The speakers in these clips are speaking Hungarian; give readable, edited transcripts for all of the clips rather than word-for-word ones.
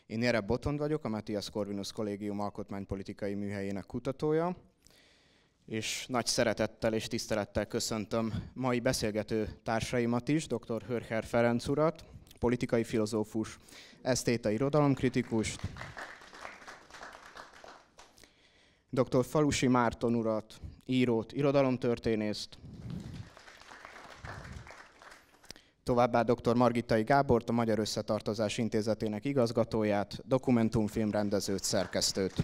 Én Jereb Botond vagyok, a Matthias Corvinus Kollégium alkotmánypolitikai műhelyének kutatója, és nagy szeretettel és tisztelettel köszöntöm mai beszélgető társaimat is, dr. Hörher Ferenc urat, politikai filozófus, esztéta irodalomkritikust, dr. Falusi Márton urat, írót, irodalomtörténészt, továbbá dr. Margittai Gábort, a Magyar Összetartozás Intézetének igazgatóját, dokumentumfilmrendezőt, szerkesztőt.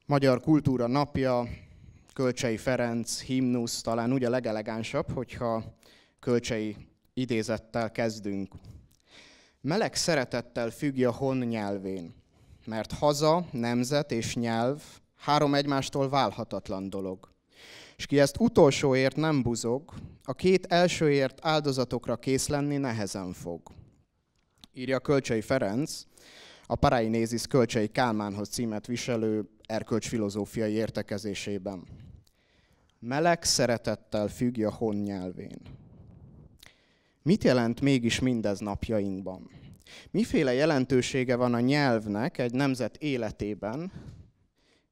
Magyar Kultúra Napja, Kölcsey Ferenc, himnusz, talán úgy a legelegánsabb, hogyha Kölcsey idézettel kezdünk. Meleg szeretettel függj a hon nyelvén, mert haza, nemzet és nyelv három egymástól válhatatlan dolog. És ki ezt utolsóért nem buzog, a két elsőért áldozatokra kész lenni nehezen fog. Írja Kölcsey Ferenc, a Parainézis Kölcsey Kálmánhoz címet viselő erkölcsfilozófiai értekezésében. Meleg szeretettel függj a hon nyelvén. Mit jelent mégis mindez napjainkban? Miféle jelentősége van a nyelvnek egy nemzet életében,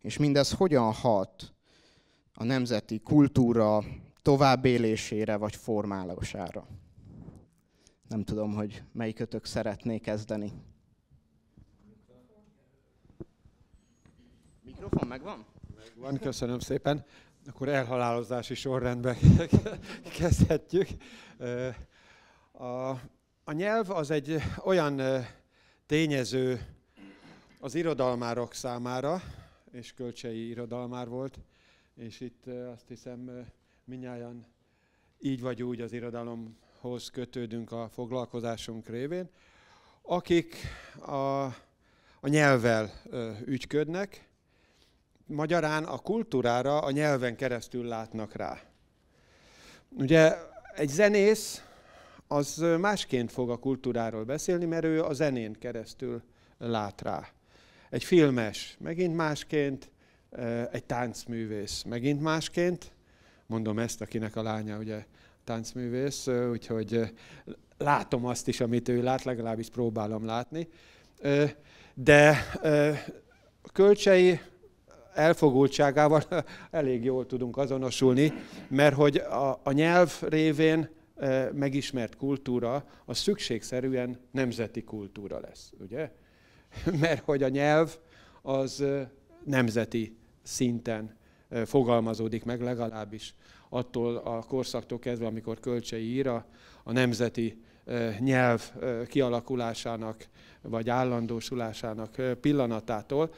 és mindez hogyan hat a nemzeti kultúra továbbélésére vagy formálására? Nem tudom, hogy melyikötök szeretné kezdeni. Mikrofon megvan? Megvan, köszönöm szépen. Akkor elhalálozási sorrendben kezdhetjük. A nyelv az egy olyan tényező az irodalmárok számára, és Kölcsey irodalmár volt, és itt azt hiszem mindnyájan így vagy úgy az irodalomhoz kötődünk a foglalkozásunk révén, akik a nyelvvel ügyködnek, magyarán a kultúrára a nyelven keresztül látnak rá. Ugye egy zenész az másként fog a kultúráról beszélni, mert ő a zenén keresztül lát rá. Egy filmes megint másként, egy táncművész megint másként, mondom ezt, akinek a lánya ugye táncművész, úgyhogy látom azt is, amit ő lát, legalábbis próbálom látni. De Kölcsey elfogultságával elég jól tudunk azonosulni, mert hogy a nyelv révén megismert kultúra, az szükségszerűen nemzeti kultúra lesz, ugye? Mert hogy a nyelv az nemzeti szinten fogalmazódik meg, legalábbis attól a korszaktól kezdve, amikor Kölcsey ír, a nemzeti nyelv kialakulásának vagy állandósulásának pillanatától.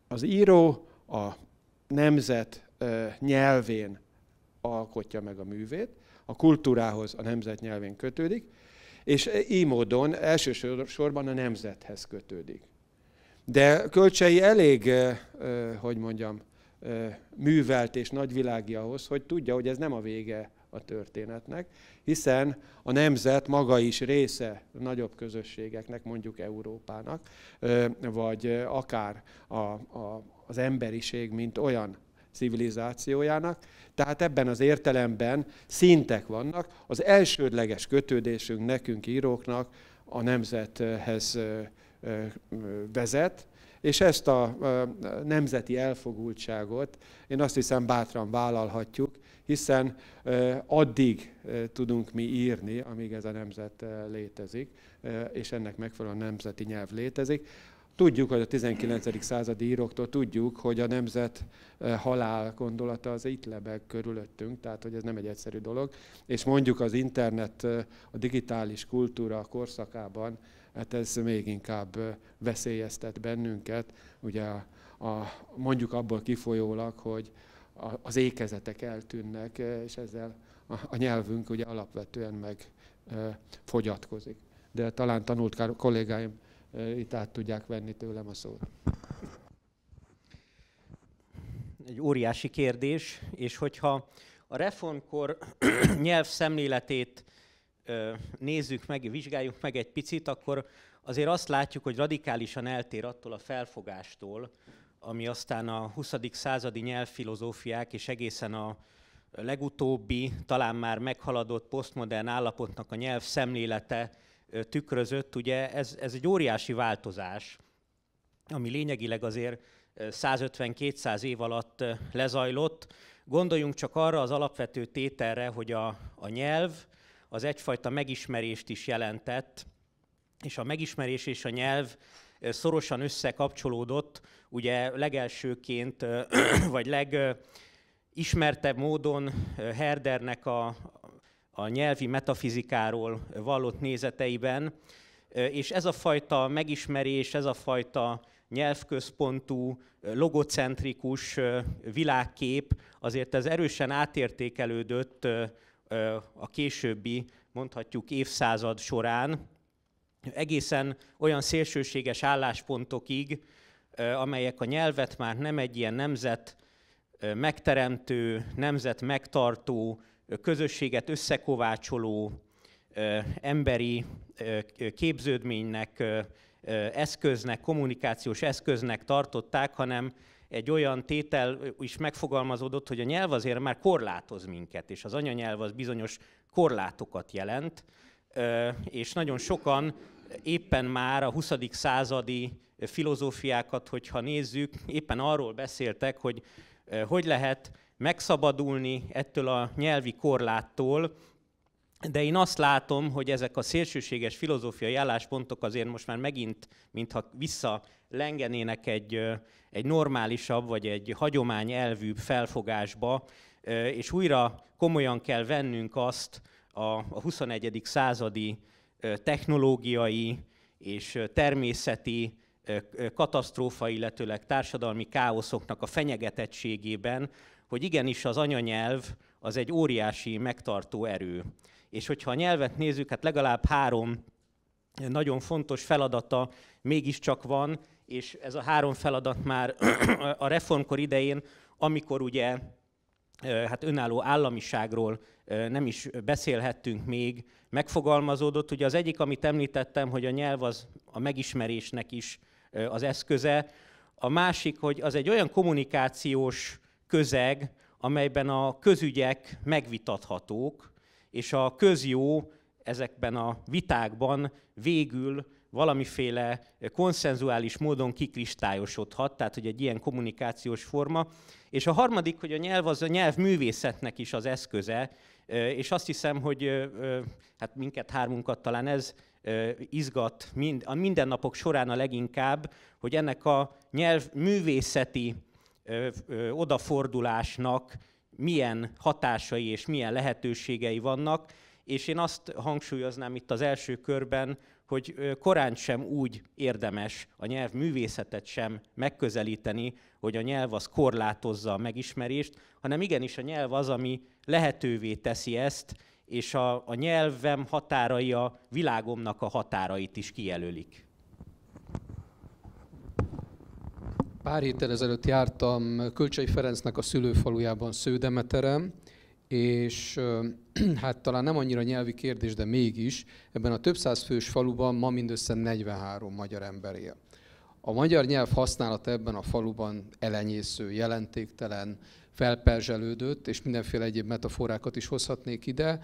Az író a nemzet nyelvén alkotja meg a művét, a kultúrához a nemzet nyelvén kötődik, és így módon elsősorban a nemzethez kötődik. De Kölcsey elég, hogy mondjam, művelt és nagyvilági ahhoz, hogy tudja, hogy ez nem a vége a történetnek, hiszen a nemzet maga is része nagyobb közösségeknek, mondjuk Európának, vagy akár az emberiség, mint olyan civilizációjának. Tehát ebben az értelemben szintek vannak. Az elsődleges kötődésünk nekünk íróknak a nemzethez vezet, és ezt a nemzeti elfogultságot én azt hiszem bátran vállalhatjuk, hiszen addig tudunk mi írni, amíg ez a nemzet létezik, és ennek megfelelően a nemzeti nyelv létezik. Tudjuk, hogy a 19. századi íróktól tudjuk, hogy a nemzet halál gondolata az itt lebeg körülöttünk, tehát hogy ez nem egy egyszerű dolog. És mondjuk az internet, a digitális kultúra korszakában, hát ez még inkább veszélyeztet bennünket, ugye mondjuk abból kifolyólag, hogy az ékezetek eltűnnek, és ezzel a nyelvünk ugye alapvetően meg fogyatkozik. De talán tanult kollégáim itt át tudják venni tőlem a szót. Egy óriási kérdés, és hogyha a reformkor nyelvszemléletét nézzük meg, vizsgáljuk meg egy picit, akkor azért azt látjuk, hogy radikálisan eltér attól a felfogástól, ami aztán a 20. századi nyelvfilozófiák és egészen a legutóbbi, talán már meghaladott posztmodern állapotnak a nyelv szemlélete tükrözött. Ugye ez egy óriási változás, ami lényegileg azért 150-200 év alatt lezajlott. Gondoljunk csak arra az alapvető tételre, hogy a nyelv az egyfajta megismerést is jelentett, és a megismerés és a nyelv szorosan összekapcsolódott, ugye legelsőként, vagy legismertebb módon Herdernek a nyelvi metafizikáról vallott nézeteiben, és ez a fajta megismerés, ez a fajta nyelvközpontú, logocentrikus világkép, azért ez erősen átértékelődött a későbbi, mondhatjuk évszázad során, egészen olyan szélsőséges álláspontokig, amelyek a nyelvet már nem egy ilyen nemzet megteremtő, nemzet megtartó, közösséget összekovácsoló emberi képződménynek, eszköznek, kommunikációs eszköznek tartották, hanem egy olyan tétel is megfogalmazódott, hogy a nyelv azért már korlátoz minket, és az anyanyelv az bizonyos korlátokat jelent, és nagyon sokan éppen már a 20. századi filozófiákat, hogyha nézzük, éppen arról beszéltek, hogy hogy lehet megszabadulni ettől a nyelvi korláttól, de én azt látom, hogy ezek a szélsőséges filozófiai álláspontok azért most már megint, mintha visszalengenének egy normálisabb, vagy egy hagyományelvűbb felfogásba, és újra komolyan kell vennünk azt a 21. századi technológiai és természeti katasztrófa, illetőleg társadalmi káoszoknak a fenyegetettségében, hogy igenis az anyanyelv az egy óriási megtartó erő. És hogyha a nyelvet nézzük, hát legalább 3 nagyon fontos feladata mégiscsak van, és ez a 3 feladat már a reformkor idején, amikor ugye hát önálló államiságról nem is beszélhettünk még, megfogalmazódott. Ugye az egyik, amit említettem, hogy a nyelv az a megismerésnek is az eszköze. A másik, hogy az egy olyan kommunikációs közeg, amelyben a közügyek megvitathatók, és a közjó ezekben a vitákban végül valamiféle konszenzuális módon kikristályosodhat, tehát hogy egy ilyen kommunikációs forma. És a harmadik, hogy a nyelv az a nyelvművészetnek is az eszköze, és azt hiszem, hogy hát minket 3-unkat talán ez izgat a mindennapok során a leginkább, hogy ennek a nyelvművészeti odafordulásnak milyen hatásai és milyen lehetőségei vannak, és én azt hangsúlyoznám itt az első körben, hogy korán sem úgy érdemes a nyelvművészetet sem megközelíteni, hogy a nyelv az korlátozza a megismerést, hanem igenis a nyelv az, ami lehetővé teszi ezt, és a nyelvem határai a világomnak a határait is kijelölik. Pár héttel ezelőtt jártam Kölcsey Ferencnek a szülőfalujában, Sződemeteren, és hát talán nem annyira nyelvi kérdés, de mégis ebben a több száz fős faluban ma mindössze 43 magyar ember él. A magyar nyelv használata ebben a faluban elenyésző, jelentéktelen, felperzselődött, és mindenféle egyéb metaforákat is hozhatnék ide.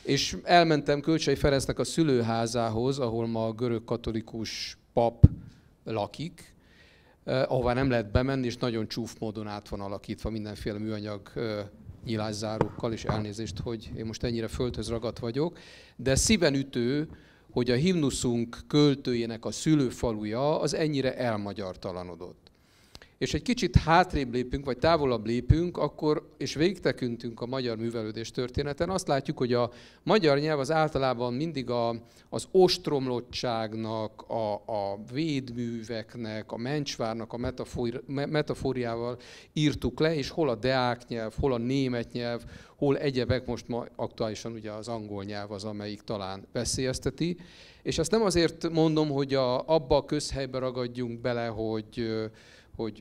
És elmentem Kölcsey Ferencnek a szülőházához, ahol ma a görög katolikus pap lakik, ahová nem lehet bemenni, és nagyon csúf módon át van alakítva mindenféle műanyag nyilászárókkal, és elnézést, hogy én most ennyire földhöz ragadt vagyok, de szíven ütő, hogy a himnuszunk költőjének a szülőfaluja az ennyire elmagyartalanodott. És egy kicsit hátrébb lépünk, vagy távolabb lépünk, akkor, és végigtekintünk a magyar művelődés történeten, azt látjuk, hogy a magyar nyelv az általában mindig az ostromlottságnak, a védműveknek, a mencsvárnak a metafóriával írtuk le, és hol a deák nyelv, hol a német nyelv, hol egyebek, most ma aktuálisan ugye az angol nyelv az, amelyik talán veszélyezteti. És ezt nem azért mondom, hogy abba a közhelybe ragadjunk bele,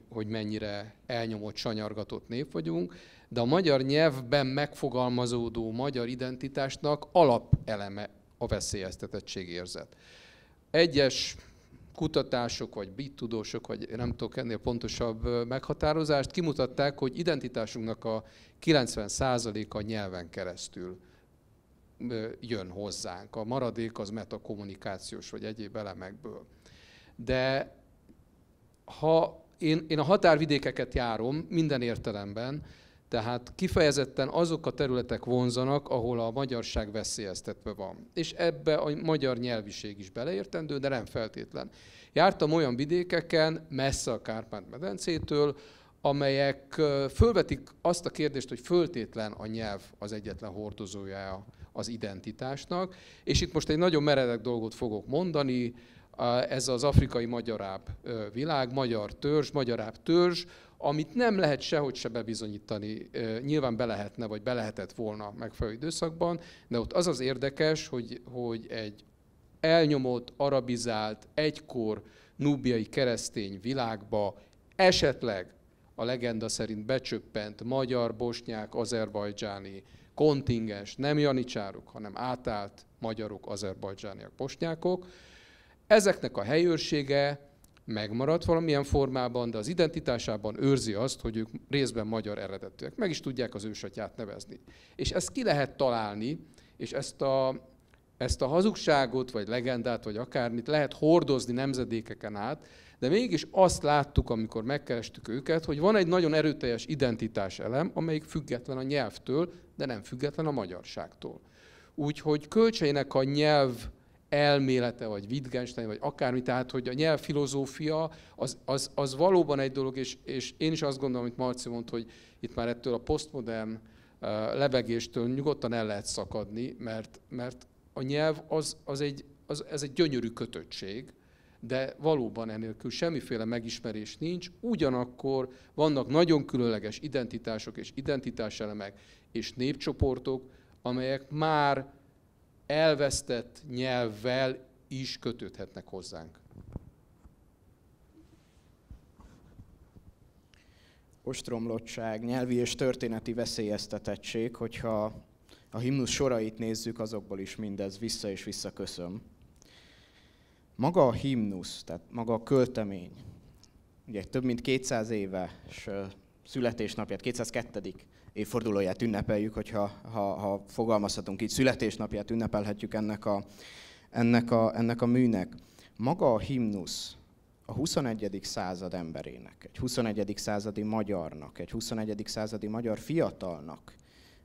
hogy mennyire elnyomott, sanyargatott nép vagyunk, de a magyar nyelvben megfogalmazódó magyar identitásnak alapeleme a veszélyeztetettségérzet. Egyes kutatások, vagy bittudósok, vagy nem tudok ennél pontosabb meghatározást, kimutatták, hogy identitásunknak a 90%-a nyelven keresztül jön hozzánk. A maradék az metakommunikációs, vagy egyéb elemekből. De ha én a határvidékeket járom minden értelemben, tehát kifejezetten azok a területek vonzanak, ahol a magyarság veszélyeztetve van. És ebbe a magyar nyelviség is beleértendő, de nem feltétlen. Jártam olyan vidékeken, messze a Kárpát-medencétől, amelyek fölvetik azt a kérdést, hogy föltétlen a nyelv az egyetlen hordozója az identitásnak. És itt most egy nagyon meredek dolgot fogok mondani, ez az afrikai magyaráb világ, magyar törzs, magyaráb törzs, amit nem lehet sehogy se bebizonyítani, nyilván be lehetne, vagy be lehetett volna megfelelő időszakban, de ott az az érdekes, hogy egy elnyomott, arabizált, egykor núbiai keresztény világba esetleg a legenda szerint becsöppent magyar, bosnyák, azerbajdzsáni kontingens, nem janicsárok, hanem átállt magyarok, azerbajdzsániak, bosnyákok. Ezeknek a helyőrsége megmaradt valamilyen formában, de az identitásában őrzi azt, hogy ők részben magyar eredetűek. Meg is tudják az ősatyát nevezni. És ezt ki lehet találni, és ezt a hazugságot, vagy legendát, vagy akármit lehet hordozni nemzedékeken át, de mégis azt láttuk, amikor megkerestük őket, hogy van egy nagyon erőteljes identitás elem, amelyik független a nyelvtől, de nem független a magyarságtól. Úgyhogy Kölcseinek a nyelv elmélete, vagy Wittgenstein, vagy akármi, tehát hogy a nyelvfilozófia az valóban egy dolog, és én is azt gondolom, amit Marci mondta, hogy itt már ettől a posztmodern lebegéstől nyugodtan el lehet szakadni, mert a nyelv ez egy gyönyörű kötöttség, de valóban enélkül semmiféle megismerés nincs, ugyanakkor vannak nagyon különleges identitások és identitáselemek és népcsoportok, amelyek már elvesztett nyelvvel is kötődhetnek hozzánk. Ostromlottság, nyelvi és történeti veszélyeztetettség, hogyha a himnusz sorait nézzük, azokból is mindez vissza és vissza köszön. Maga a himnusz, tehát maga a költemény, ugye több mint 200 éves születésnapját, 202. évfordulóját ünnepeljük, ha fogalmazhatunk így, születésnapját ünnepelhetjük ennek a műnek. Maga a himnusz a 21. század emberének, egy 21. századi magyarnak, egy 21. századi magyar fiatalnak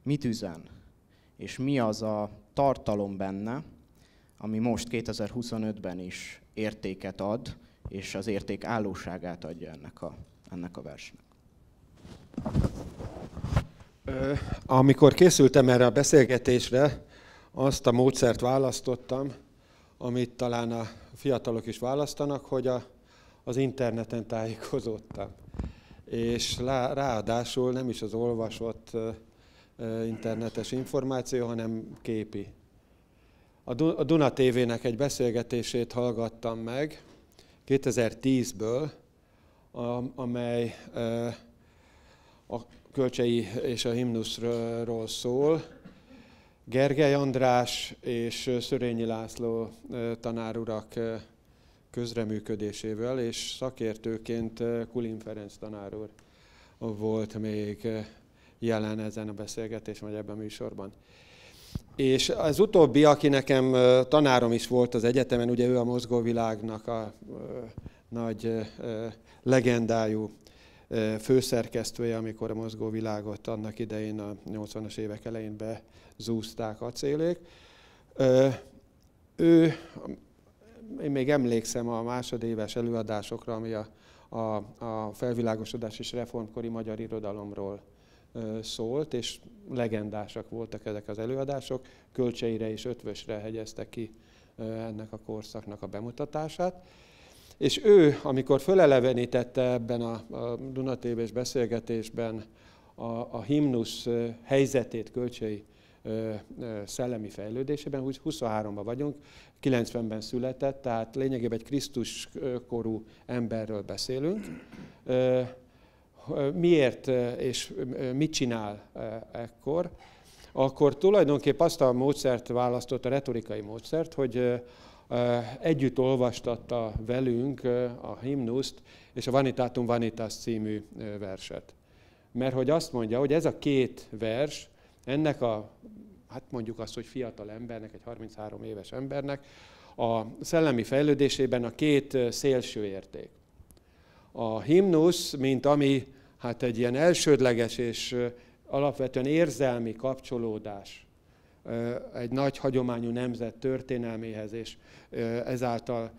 mit üzen, és mi az a tartalom benne, ami most 2025-ben is értéket ad, és az érték állóságát adja ennek a versnek. Amikor készültem erre a beszélgetésre, azt a módszert választottam, amit talán a fiatalok is választanak, hogy az interneten tájékozódtam. És ráadásul nem is az olvasott internetes információ, hanem képi. A Duna TV-nek egy beszélgetését hallgattam meg 2010-ből, amely a Kölcsei és a himnuszról szól. Gergely András és Szörényi László tanárurak közreműködésével, és szakértőként Kulin Ferenc tanár úr volt még jelen ezen a beszélgetésen, vagy ebben a műsorban. És az utóbbi, aki nekem tanárom is volt az egyetemen, ugye ő a Mozgóvilágnak a nagy legendájú főszerkesztője, amikor a Mozgóvilágot annak idején a 80-as évek elején bezúzták acélék. Én még emlékszem a másodéves előadásokra, ami a felvilágosodás és reformkori magyar irodalomról szólt, és legendásak voltak ezek az előadások. Kölcseire és Ötvösre hegyezte ki ennek a korszaknak a bemutatását. És ő, amikor fölelevenítette ebben a Duna TV-s beszélgetésben a himnusz helyzetét Kölcsei szellemi fejlődésében, úgy 23-ban vagyunk, 90-ben született, tehát lényegében egy Krisztus korú emberről beszélünk. Miért és mit csinál ekkor? Akkor tulajdonképp azt a módszert választott, a retorikai módszert, hogy együtt olvastatta velünk a himnuszt és a Vanitatum Vanitas című verset. Mert hogy azt mondja, hogy ez a két vers, ennek hát mondjuk azt, hogy fiatal embernek, egy 33 éves embernek, a szellemi fejlődésében a két szélső érték. A himnusz, mint ami hát egy ilyen elsődleges és alapvetően érzelmi kapcsolódás egy nagy hagyományú nemzet történelméhez, és ezáltal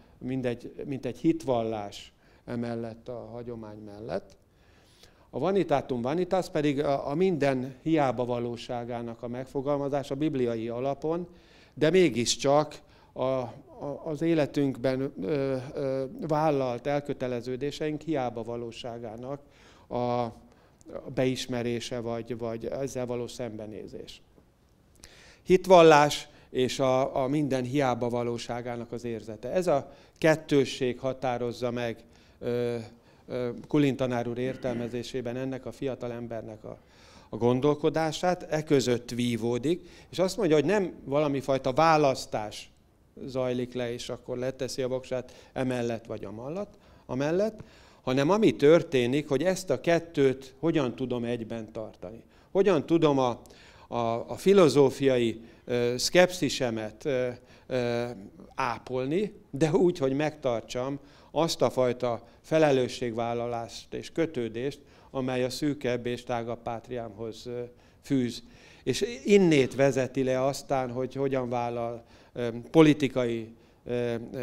mint egy hitvallás emellett a hagyomány mellett. A Vanitatum Vanitas pedig a minden hiába valóságának a megfogalmazása bibliai alapon, de mégiscsak az életünkben vállalt elköteleződéseink hiába valóságának a beismerése, vagy ezzel való szembenézés. Hitvallás és a minden hiába valóságának az érzete. Ez a kettősség határozza meg Kulin tanár úr értelmezésében ennek a fiatal embernek a gondolkodását, között vívódik, és azt mondja, hogy nem valami fajta választás zajlik le, és akkor leteszi a voksát emellett vagy amellett, hanem ami történik, hogy ezt a kettőt hogyan tudom egyben tartani. Hogyan tudom a filozófiai szkepszisemet ápolni, de úgy, hogy megtartsam azt a fajta felelősségvállalást és kötődést, amely a szűkebb és tágabb pátriámhoz fűz. És innét vezeti le aztán, hogy hogyan vállal politikai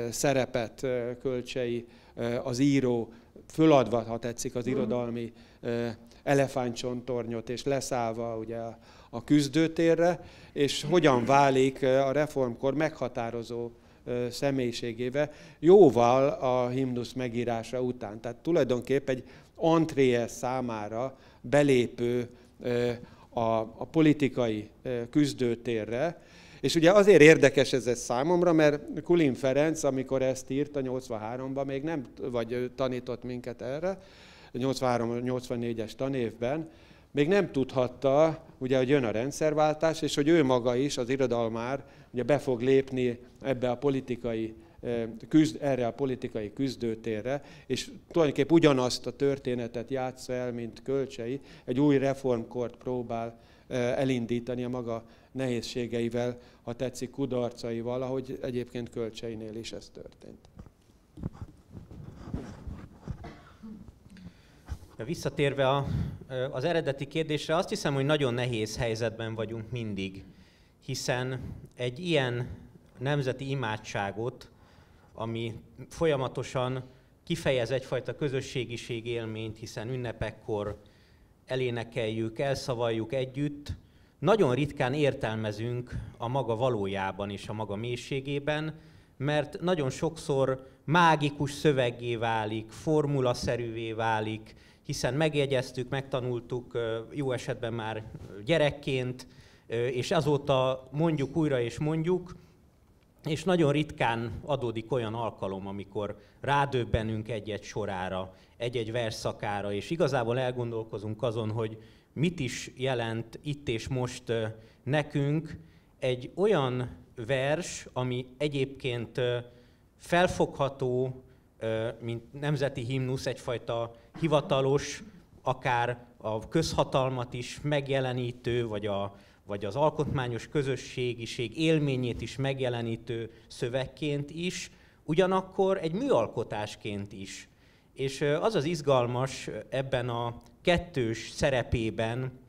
szerepet Kölcsey, az író, föladva, ha tetszik, az irodalmi elefántcsontornyot, és leszállva ugye a küzdőtérre, és hogyan válik a reformkor meghatározó személyiségével, jóval a himnusz megírása után. Tehát tulajdonképp egy entréje számára belépő a politikai küzdőtérre. És ugye azért érdekes ez számomra, mert Kulin Ferenc, amikor ezt írta 83-ban, még nem, vagy tanított minket erre, 83-84-es tanévben, még nem tudhatta, ugye, hogy jön a rendszerváltás, és hogy ő maga is, az irodalmár, ugye be fog lépni erre a politikai küzdőtérre, és tulajdonképpen ugyanazt a történetet játsza el, mint Kölcsey, egy új reformkort próbál elindítani a maga nehézségeivel, ha tetszik, kudarcaival, ahogy egyébként Kölcseynél is ez történt. Visszatérve az eredeti kérdésre, azt hiszem, hogy nagyon nehéz helyzetben vagyunk mindig, hiszen egy ilyen nemzeti imádságot, ami folyamatosan kifejez egyfajta közösségiség élményt, hiszen ünnepekkor elénekeljük, elszavaljuk együtt, nagyon ritkán értelmezünk a maga valójában és a maga mélységében, mert nagyon sokszor mágikus szöveggé válik, formulaszerűvé válik, hiszen megjegyeztük, megtanultuk jó esetben már gyerekként, és azóta mondjuk újra és mondjuk, és nagyon ritkán adódik olyan alkalom, amikor rádöbbenünk egy-egy sorára, egy-egy versszakára, és igazából elgondolkozunk azon, hogy mit is jelent itt és most nekünk egy olyan vers, ami egyébként felfogható, mint nemzeti himnusz, egyfajta hivatalos, akár a közhatalmat is megjelenítő, vagy az alkotmányos közösségiség élményét is megjelenítő szövegként is, ugyanakkor egy műalkotásként is. És az az izgalmas ebben a kettős szerepében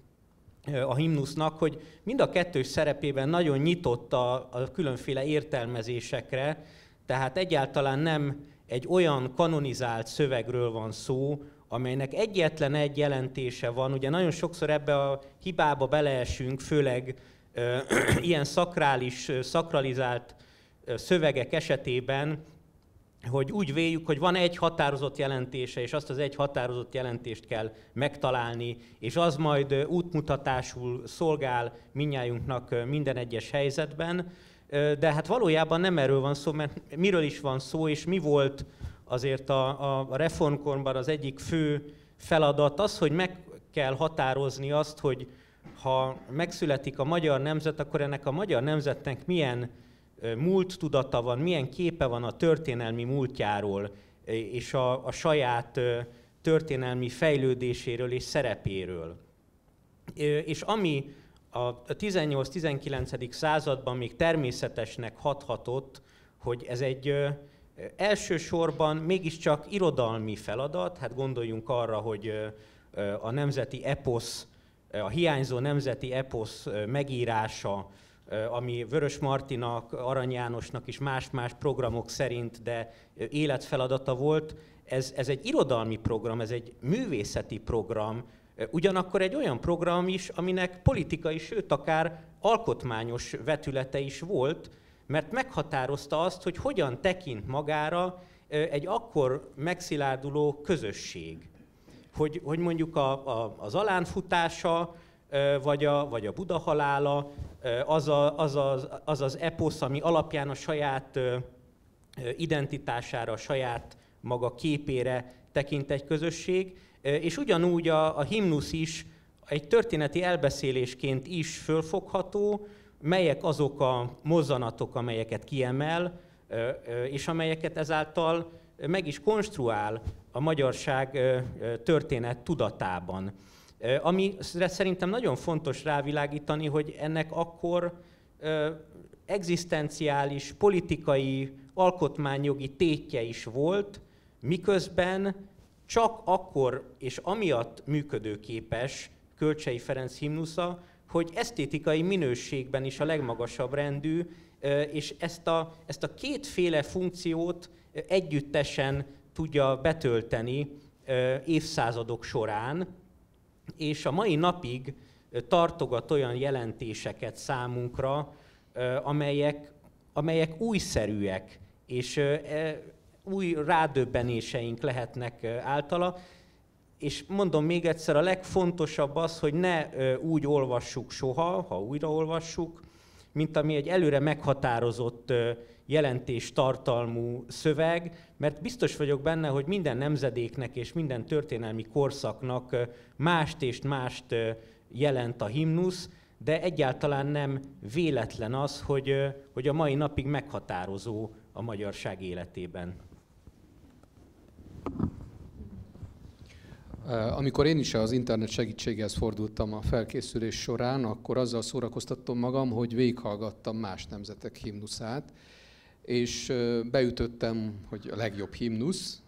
a himnusznak, hogy mind a kettős szerepében nagyon nyitott a különféle értelmezésekre, tehát egyáltalán nem egy olyan kanonizált szövegről van szó, amelynek egyetlen egy jelentése van. Ugye nagyon sokszor ebbe a hibába beleesünk, főleg ilyen szakralizált szövegek esetében, hogy úgy véljük, hogy van egy határozott jelentése, és azt az egy határozott jelentést kell megtalálni, és az majd útmutatásul szolgál mindnyájunknak minden egyes helyzetben. De hát valójában nem erről van szó, mert miről is van szó, és mi volt azért a reformkorban az egyik fő feladat az, hogy meg kell határozni azt, hogy ha megszületik a magyar nemzet, akkor ennek a magyar nemzetnek milyen múlt tudata van, milyen képe van a történelmi múltjáról, és a saját történelmi fejlődéséről és szerepéről. És ami a 18-19. században még természetesnek hathatott, hogy ez egy elsősorban mégiscsak irodalmi feladat, hát gondoljunk arra, hogy a nemzeti eposz, a hiányzó nemzeti eposz megírása, ami Vörös Martinak, Arany Jánosnak is más-más programok szerint, de életfeladata volt, ez egy irodalmi program, ez egy művészeti program, ugyanakkor egy olyan program is, aminek politikai, sőt akár alkotmányos vetülete is volt, mert meghatározta azt, hogy hogyan tekint magára egy akkor megszilárduló közösség. Hogy mondjuk az alánfutása, vagy a Buda halála, az az eposz, ami alapján a saját identitására, a saját maga képére tekint egy közösség, és ugyanúgy a himnusz is egy történeti elbeszélésként is fölfogható, melyek azok a mozzanatok, amelyeket kiemel, és amelyeket ezáltal meg is konstruál a magyarság történet tudatában. Amire szerintem nagyon fontos rávilágítani, hogy ennek akkor egzisztenciális, politikai, alkotmányjogi tétje is volt, miközben csak akkor és amiatt működőképes Kölcsey Ferenc himnusza, hogy esztétikai minőségben is a legmagasabb rendű, és ezt a kétféle funkciót együttesen tudja betölteni évszázadok során, és a mai napig tartogat olyan jelentéseket számunkra, amelyek újszerűek, és új rádöbbenéseink lehetnek általa. És mondom még egyszer, a legfontosabb az, hogy ne úgy olvassuk soha, ha újraolvassuk, mint ami egy előre meghatározott jelentéstartalmú szöveg, mert biztos vagyok benne, hogy minden nemzedéknek és minden történelmi korszaknak mást és mást jelent a himnusz, de egyáltalán nem véletlen az, hogy a mai napig meghatározó a magyarság életében. Amikor én is az internet segítségéhez fordultam a felkészülés során, akkor azzal szórakoztattam magam, hogy végighallgattam más nemzetek himnuszát, és beütöttem, hogy a legjobb himnusz,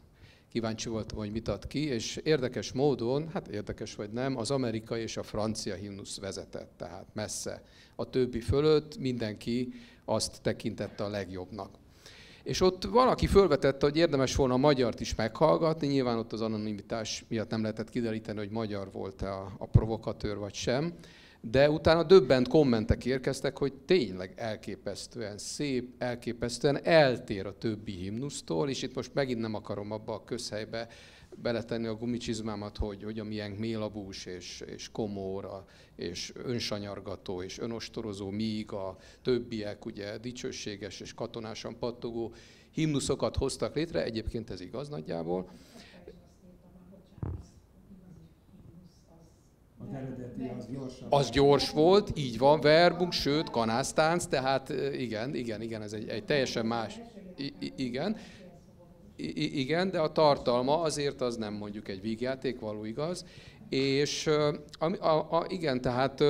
kíváncsi voltam, hogy mit ad ki, és érdekes módon, hát érdekes vagy nem, az amerikai és a francia himnusz vezetett, tehát messze a többi fölött mindenki azt tekintette a legjobbnak. És ott valaki fölvetette, hogy érdemes volna a magyart is meghallgatni, nyilván ott az anonimitás miatt nem lehetett kideríteni, hogy magyar volt-e a provokatőr vagy sem, de utána döbbent kommentek érkeztek, hogy tényleg elképesztően szép, elképesztően eltér a többi himnusztól, és itt most megint nem akarom abba a közhelybe beletenni a gumicsizmámat, hogy a miénk mélabús és komór, és önsanyargató és önostorozó, míg a többiek ugye dicsőséges és katonásan pattogó himnuszokat hoztak létre, egyébként ez igaz nagyjából. Az gyors volt, így van, verbum, sőt, kanásztánc, tehát igen, ez egy teljesen más, igen, de a tartalma azért az nem mondjuk egy vígjáték, való igaz, és igen, tehát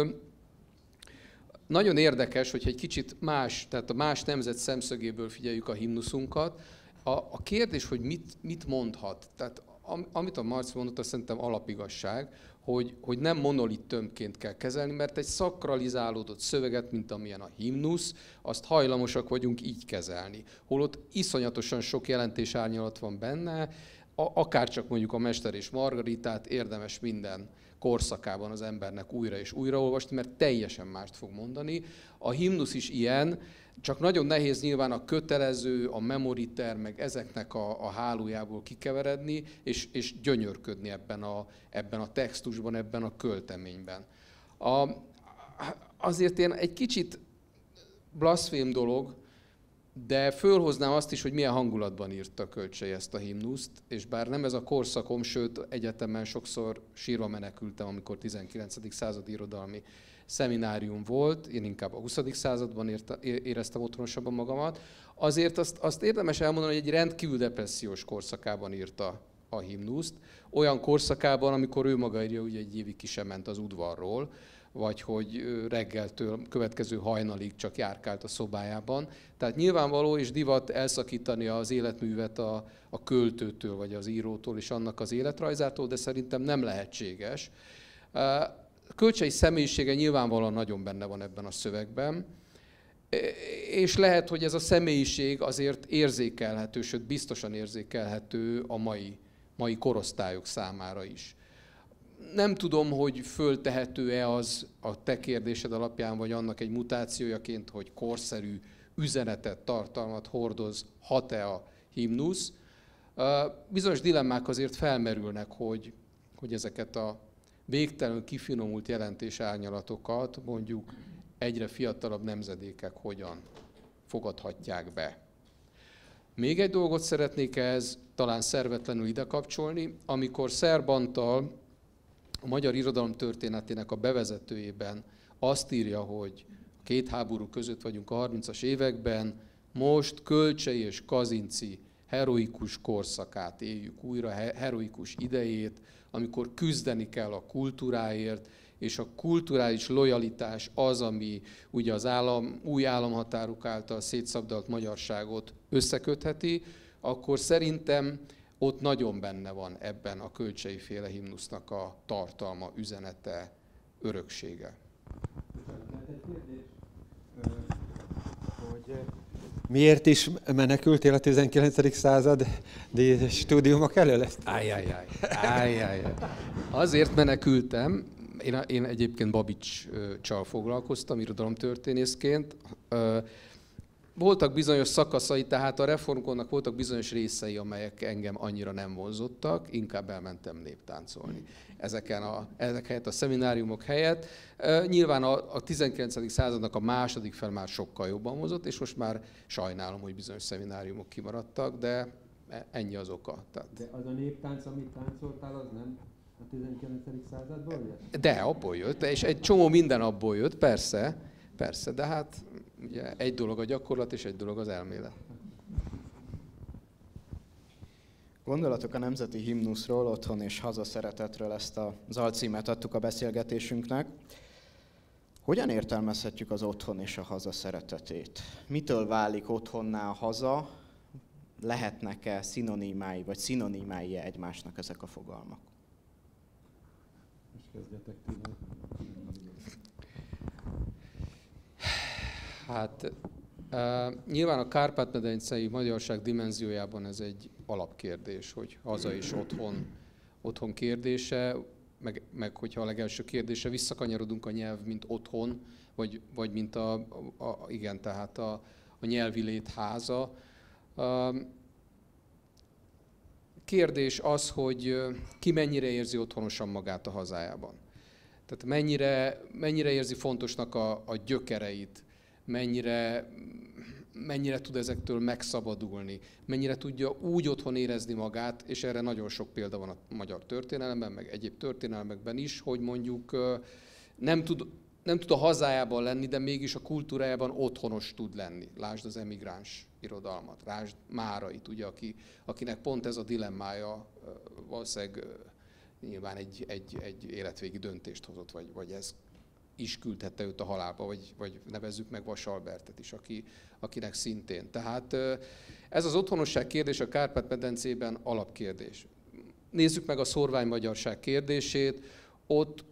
nagyon érdekes, hogyha egy kicsit más, tehát a más nemzet szemszögéből figyeljük a himnuszunkat. A kérdés, hogy mit mondhat, tehát amit a Marci mondott, azt szerintem alapigasság, hogy nem monolit tömbként kell kezelni, mert egy szakralizálódott szöveget, mint amilyen a himnusz, azt hajlamosak vagyunk így kezelni. Holott iszonyatosan sok jelentésárnyalat van benne, akárcsak mondjuk a Mester és Margaritát érdemes minden korszakában az embernek újra és újra olvasni, mert teljesen mást fog mondani. A himnusz is ilyen, csak nagyon nehéz nyilván a kötelező, a memoriter, meg ezeknek a hálójából kikeveredni, és gyönyörködni ebben a textusban, ebben a költeményben. Azért én egy kicsit blaszfém dolog, De fölhoznám azt is, hogy milyen hangulatban írta Kölcsey ezt a himnuszt, és bár nem ez a korszakom, sőt egyetemen sokszor sírva menekültem, amikor 19. századi irodalmi szeminárium volt, én inkább a 20. században éreztem otthonosabban magamat, azért azt érdemes elmondani, hogy egy rendkívül depressziós korszakában írta a himnuszt, olyan korszakában, amikor ő maga írja, ugye egy évig ki sem ment az udvarról, vagy hogy reggeltől következő hajnalig csak járkált a szobájában. Tehát nyilvánvaló és divat elszakítani az életművet a költőtől, vagy az írótól és annak az életrajzától, de szerintem nem lehetséges. Kölcsey személyisége nyilvánvalóan nagyon benne van ebben a szövegben, és lehet, hogy ez a személyiség azért érzékelhető, sőt biztosan érzékelhető a mai korosztályok számára is. Nem tudom, hogy föltehető-e az a te kérdésed alapján, vagy annak egy mutációjaként, hogy korszerű üzenetet, tartalmat hordozhat-e a himnusz. Bizonyos dilemmák azért felmerülnek, hogy ezeket a végtelenül kifinomult jelentésárnyalatokat mondjuk egyre fiatalabb nemzedékek hogyan fogadhatják be. Még egy dolgot szeretnék ehhez talán szervetlenül ide kapcsolni, amikor Szerb Antal a magyar irodalom történetének a bevezetőjében azt írja, hogy a két háború között vagyunk a 30-as években, most Kölcsey és Kazinczy heroikus korszakát éljük újra, heroikus idejét, amikor küzdeni kell a kultúráért, és a kulturális lojalitás az, ami ugye az új államhatárok által szétszabdalt magyarságot összekötheti, akkor szerintem ott nagyon benne van ebben a Kölcsey-féle himnusznak a tartalma, üzenete, öröksége. Miért is menekültél a 19. század stúdiumok elől? Azért menekültem, én egyébként Babics-csal foglalkoztam irodalomtörténészként. Voltak bizonyos szakaszai, tehát a reformkornak voltak bizonyos részei, amelyek engem annyira nem vonzottak, inkább elmentem néptáncolni ezek helyett, a szemináriumok helyett. Nyilván a 19. századnak a második fel már sokkal jobban vonzott, és most már sajnálom, hogy bizonyos szemináriumok kimaradtak, de ennyi az oka. Tehát... De az a néptánc, amit táncoltál, az nem a 19. századból jött? De abból jött, és egy csomó minden abból jött, persze, de hát ugye egy dolog a gyakorlat, és egy dolog az elmélet. Gondolatok a nemzeti himnuszról, otthon és hazaszeretetről, ezt az alcímet adtuk a beszélgetésünknek. Hogyan értelmezhetjük az otthon és a haza szeretetét? Mitől válik otthonná a haza? Lehetnek-e szinonimái, vagy szinonimái egymásnak ezek a fogalmak? Most kezdjetek tőle. Hát nyilván a kárpát-medencei magyarság dimenziójában ez egy alapkérdés, hogy haza és otthon kérdése, meg hogyha a legelső kérdése, visszakanyarodunk a nyelv, mint otthon, vagy mint tehát a nyelvi lét háza. Kérdés az, hogy ki mennyire érzi otthonosan magát a hazájában. Tehát mennyire érzi fontosnak a gyökereit, mennyire tud ezektől megszabadulni, mennyire tudja úgy otthon érezni magát, és erre nagyon sok példa van a magyar történelemben, meg egyéb történelmekben is, hogy mondjuk nem tud a hazájában lenni, de mégis a kultúrájában otthonos tud lenni. Lásd az emigráns irodalmat, lásd Márait, ugye, akinek pont ez a dilemmája, valószínűleg nyilván egy életvégi döntést hozott, vagy ez is küldhette őt a halálba, vagy nevezzük meg Vas Albertet is, akinek szintén. Tehát ez az otthonosság kérdés a Kárpát-medencében alapkérdés. Nézzük meg a szórványmagyarság kérdését.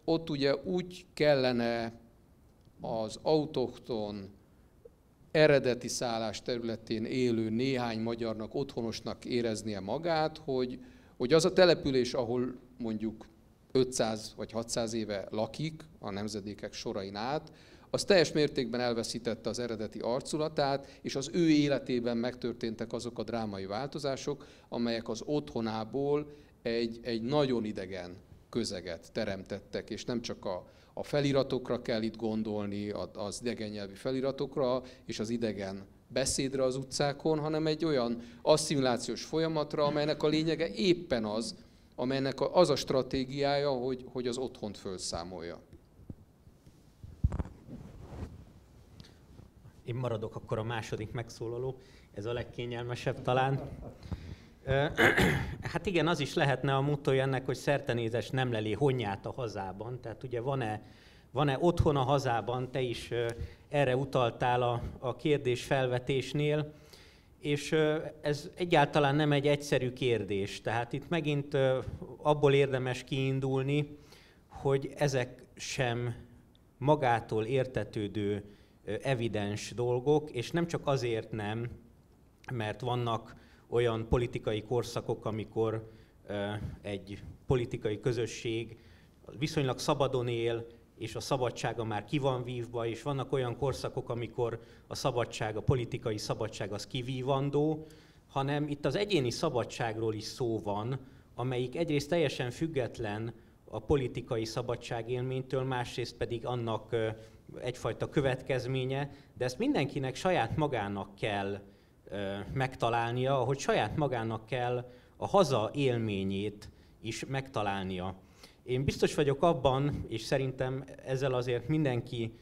Ott ugye úgy kellene az autochton eredeti szállás területén élő néhány magyarnak otthonosnak éreznie magát, hogy az a település, ahol mondjuk 500 vagy 600 éve lakik a nemzedékek sorain át, az teljes mértékben elveszítette az eredeti arculatát, és az ő életében megtörténtek azok a drámai változások, amelyek az otthonából egy nagyon idegen közeget teremtettek, és nem csak a feliratokra kell itt gondolni, az idegen nyelvi feliratokra és az idegen beszédre az utcákon, hanem egy olyan asszimilációs folyamatra, amelynek a lényege éppen az, amelynek az a stratégiája, hogy az otthont felszámolja. Én maradok akkor a második megszólaló, ez a legkényelmesebb talán. Hát igen, az is lehetne a mottoja ennek, hogy szertenézes nem leli honnyát a hazában. Tehát ugye van-e otthon a hazában, te is erre utaltál a kérdés felvetésnél, és ez egyáltalán nem egy egyszerű kérdés. Tehát itt megint abból érdemes kiindulni, hogy ezek sem magától értetődő evidens dolgok, és nem csak azért nem, mert vannak olyan politikai korszakok, amikor egy politikai közösség viszonylag szabadon él, és a szabadsága már ki van vívva, és vannak olyan korszakok, amikor a szabadság, a politikai szabadság az kivívandó, hanem itt az egyéni szabadságról is szó van, amelyik egyrészt teljesen független a politikai szabadságélménytől, másrészt pedig annak egyfajta következménye, de ezt mindenkinek saját magának kell megtalálnia, ahogy saját magának kell a haza élményét is megtalálnia. Én biztos vagyok abban, és szerintem ezzel azért mindenki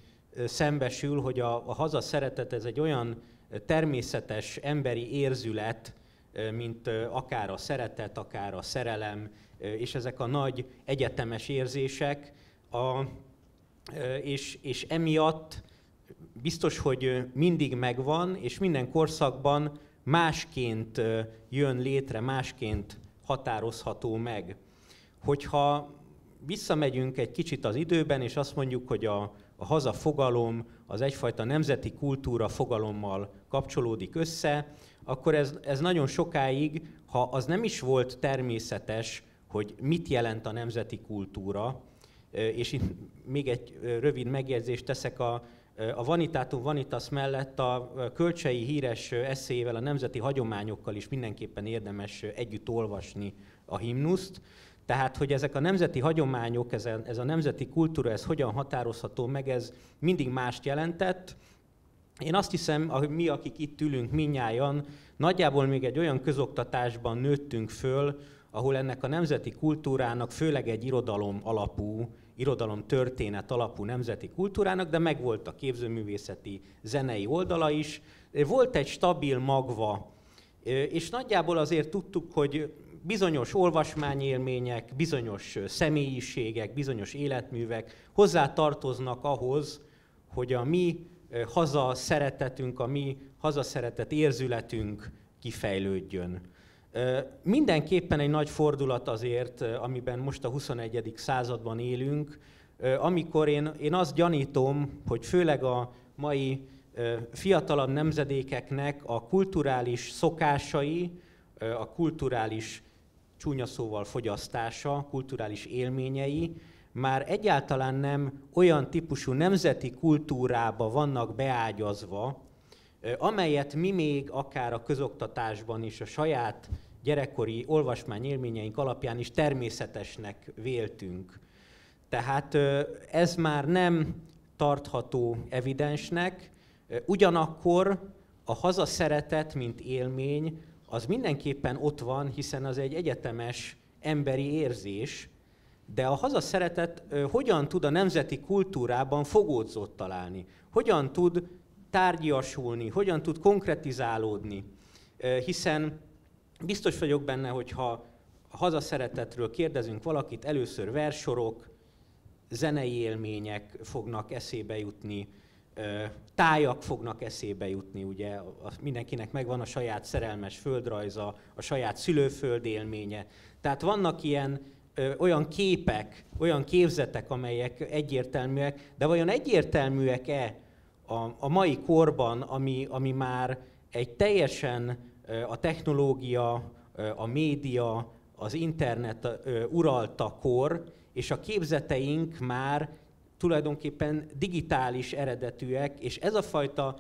szembesül, hogy a haza szeretet ez egy olyan természetes emberi érzület, mint akár a szeretet, akár a szerelem, és ezek a nagy egyetemes érzések, és emiatt biztos, hogy mindig megvan, és minden korszakban másként jön létre, másként határozható meg. Hogyha visszamegyünk egy kicsit az időben, és azt mondjuk, hogy a haza fogalom az egyfajta nemzeti kultúra fogalommal kapcsolódik össze, akkor ez nagyon sokáig, ha az nem is volt természetes, hogy mit jelent a nemzeti kultúra, és itt még egy rövid megjegyzést teszek a Vanitatum Vanitas mellett a Kölcsey híres esszéjével, a nemzeti hagyományokkal is mindenképpen érdemes együtt olvasni a himnuszt. Tehát, hogy ezek a nemzeti hagyományok, ez a nemzeti kultúra, ez hogyan határozható meg, ez mindig mást jelentett. Én azt hiszem, hogy mi, akik itt ülünk mindnyájan, nagyjából még egy olyan közoktatásban nőttünk föl, ahol ennek a nemzeti kultúrának, főleg egy irodalom alapú, irodalomtörténet alapú nemzeti kultúrának, de megvolt a képzőművészeti, zenei oldala is. Volt egy stabil magva, és nagyjából azért tudtuk, hogy bizonyos olvasmányélmények, bizonyos személyiségek, bizonyos életművek hozzá tartoznak ahhoz, hogy a mi hazaszeretetünk, a mi hazaszeretet érzületünk kifejlődjön. Mindenképpen egy nagy fordulat azért, amiben most a 21. században élünk, amikor én azt gyanítom, hogy főleg a mai fiatalabb nemzedékeknek a kulturális szokásai, a kulturális csúnya szóval fogyasztása, kulturális élményei már egyáltalán nem olyan típusú nemzeti kultúrába vannak beágyazva, amelyet mi még akár a közoktatásban is a saját gyerekkori olvasmányélményeink alapján is természetesnek véltünk. Tehát ez már nem tartható evidensnek, ugyanakkor a hazaszeretet, mint élmény, az mindenképpen ott van, hiszen az egy egyetemes emberi érzés, de a hazaszeretet hogyan tud a nemzeti kultúrában fogódzót találni? Hogyan tud tárgyiasulni, hogyan tud konkretizálódni? Hiszen biztos vagyok benne, hogy ha a hazaszeretetről kérdezünk valakit, először verssorok, zenei élmények fognak eszébe jutni, tájak fognak eszébe jutni, ugye mindenkinek megvan a saját szerelmes földrajza, a saját szülőföld élménye. Tehát vannak olyan képek, olyan képzetek, amelyek egyértelműek, de vajon egyértelműek-e a mai korban, ami már egy teljesen a technológia, a média, az internet uralta kor, és a képzeteink már tulajdonképpen digitális eredetűek, és ez a fajta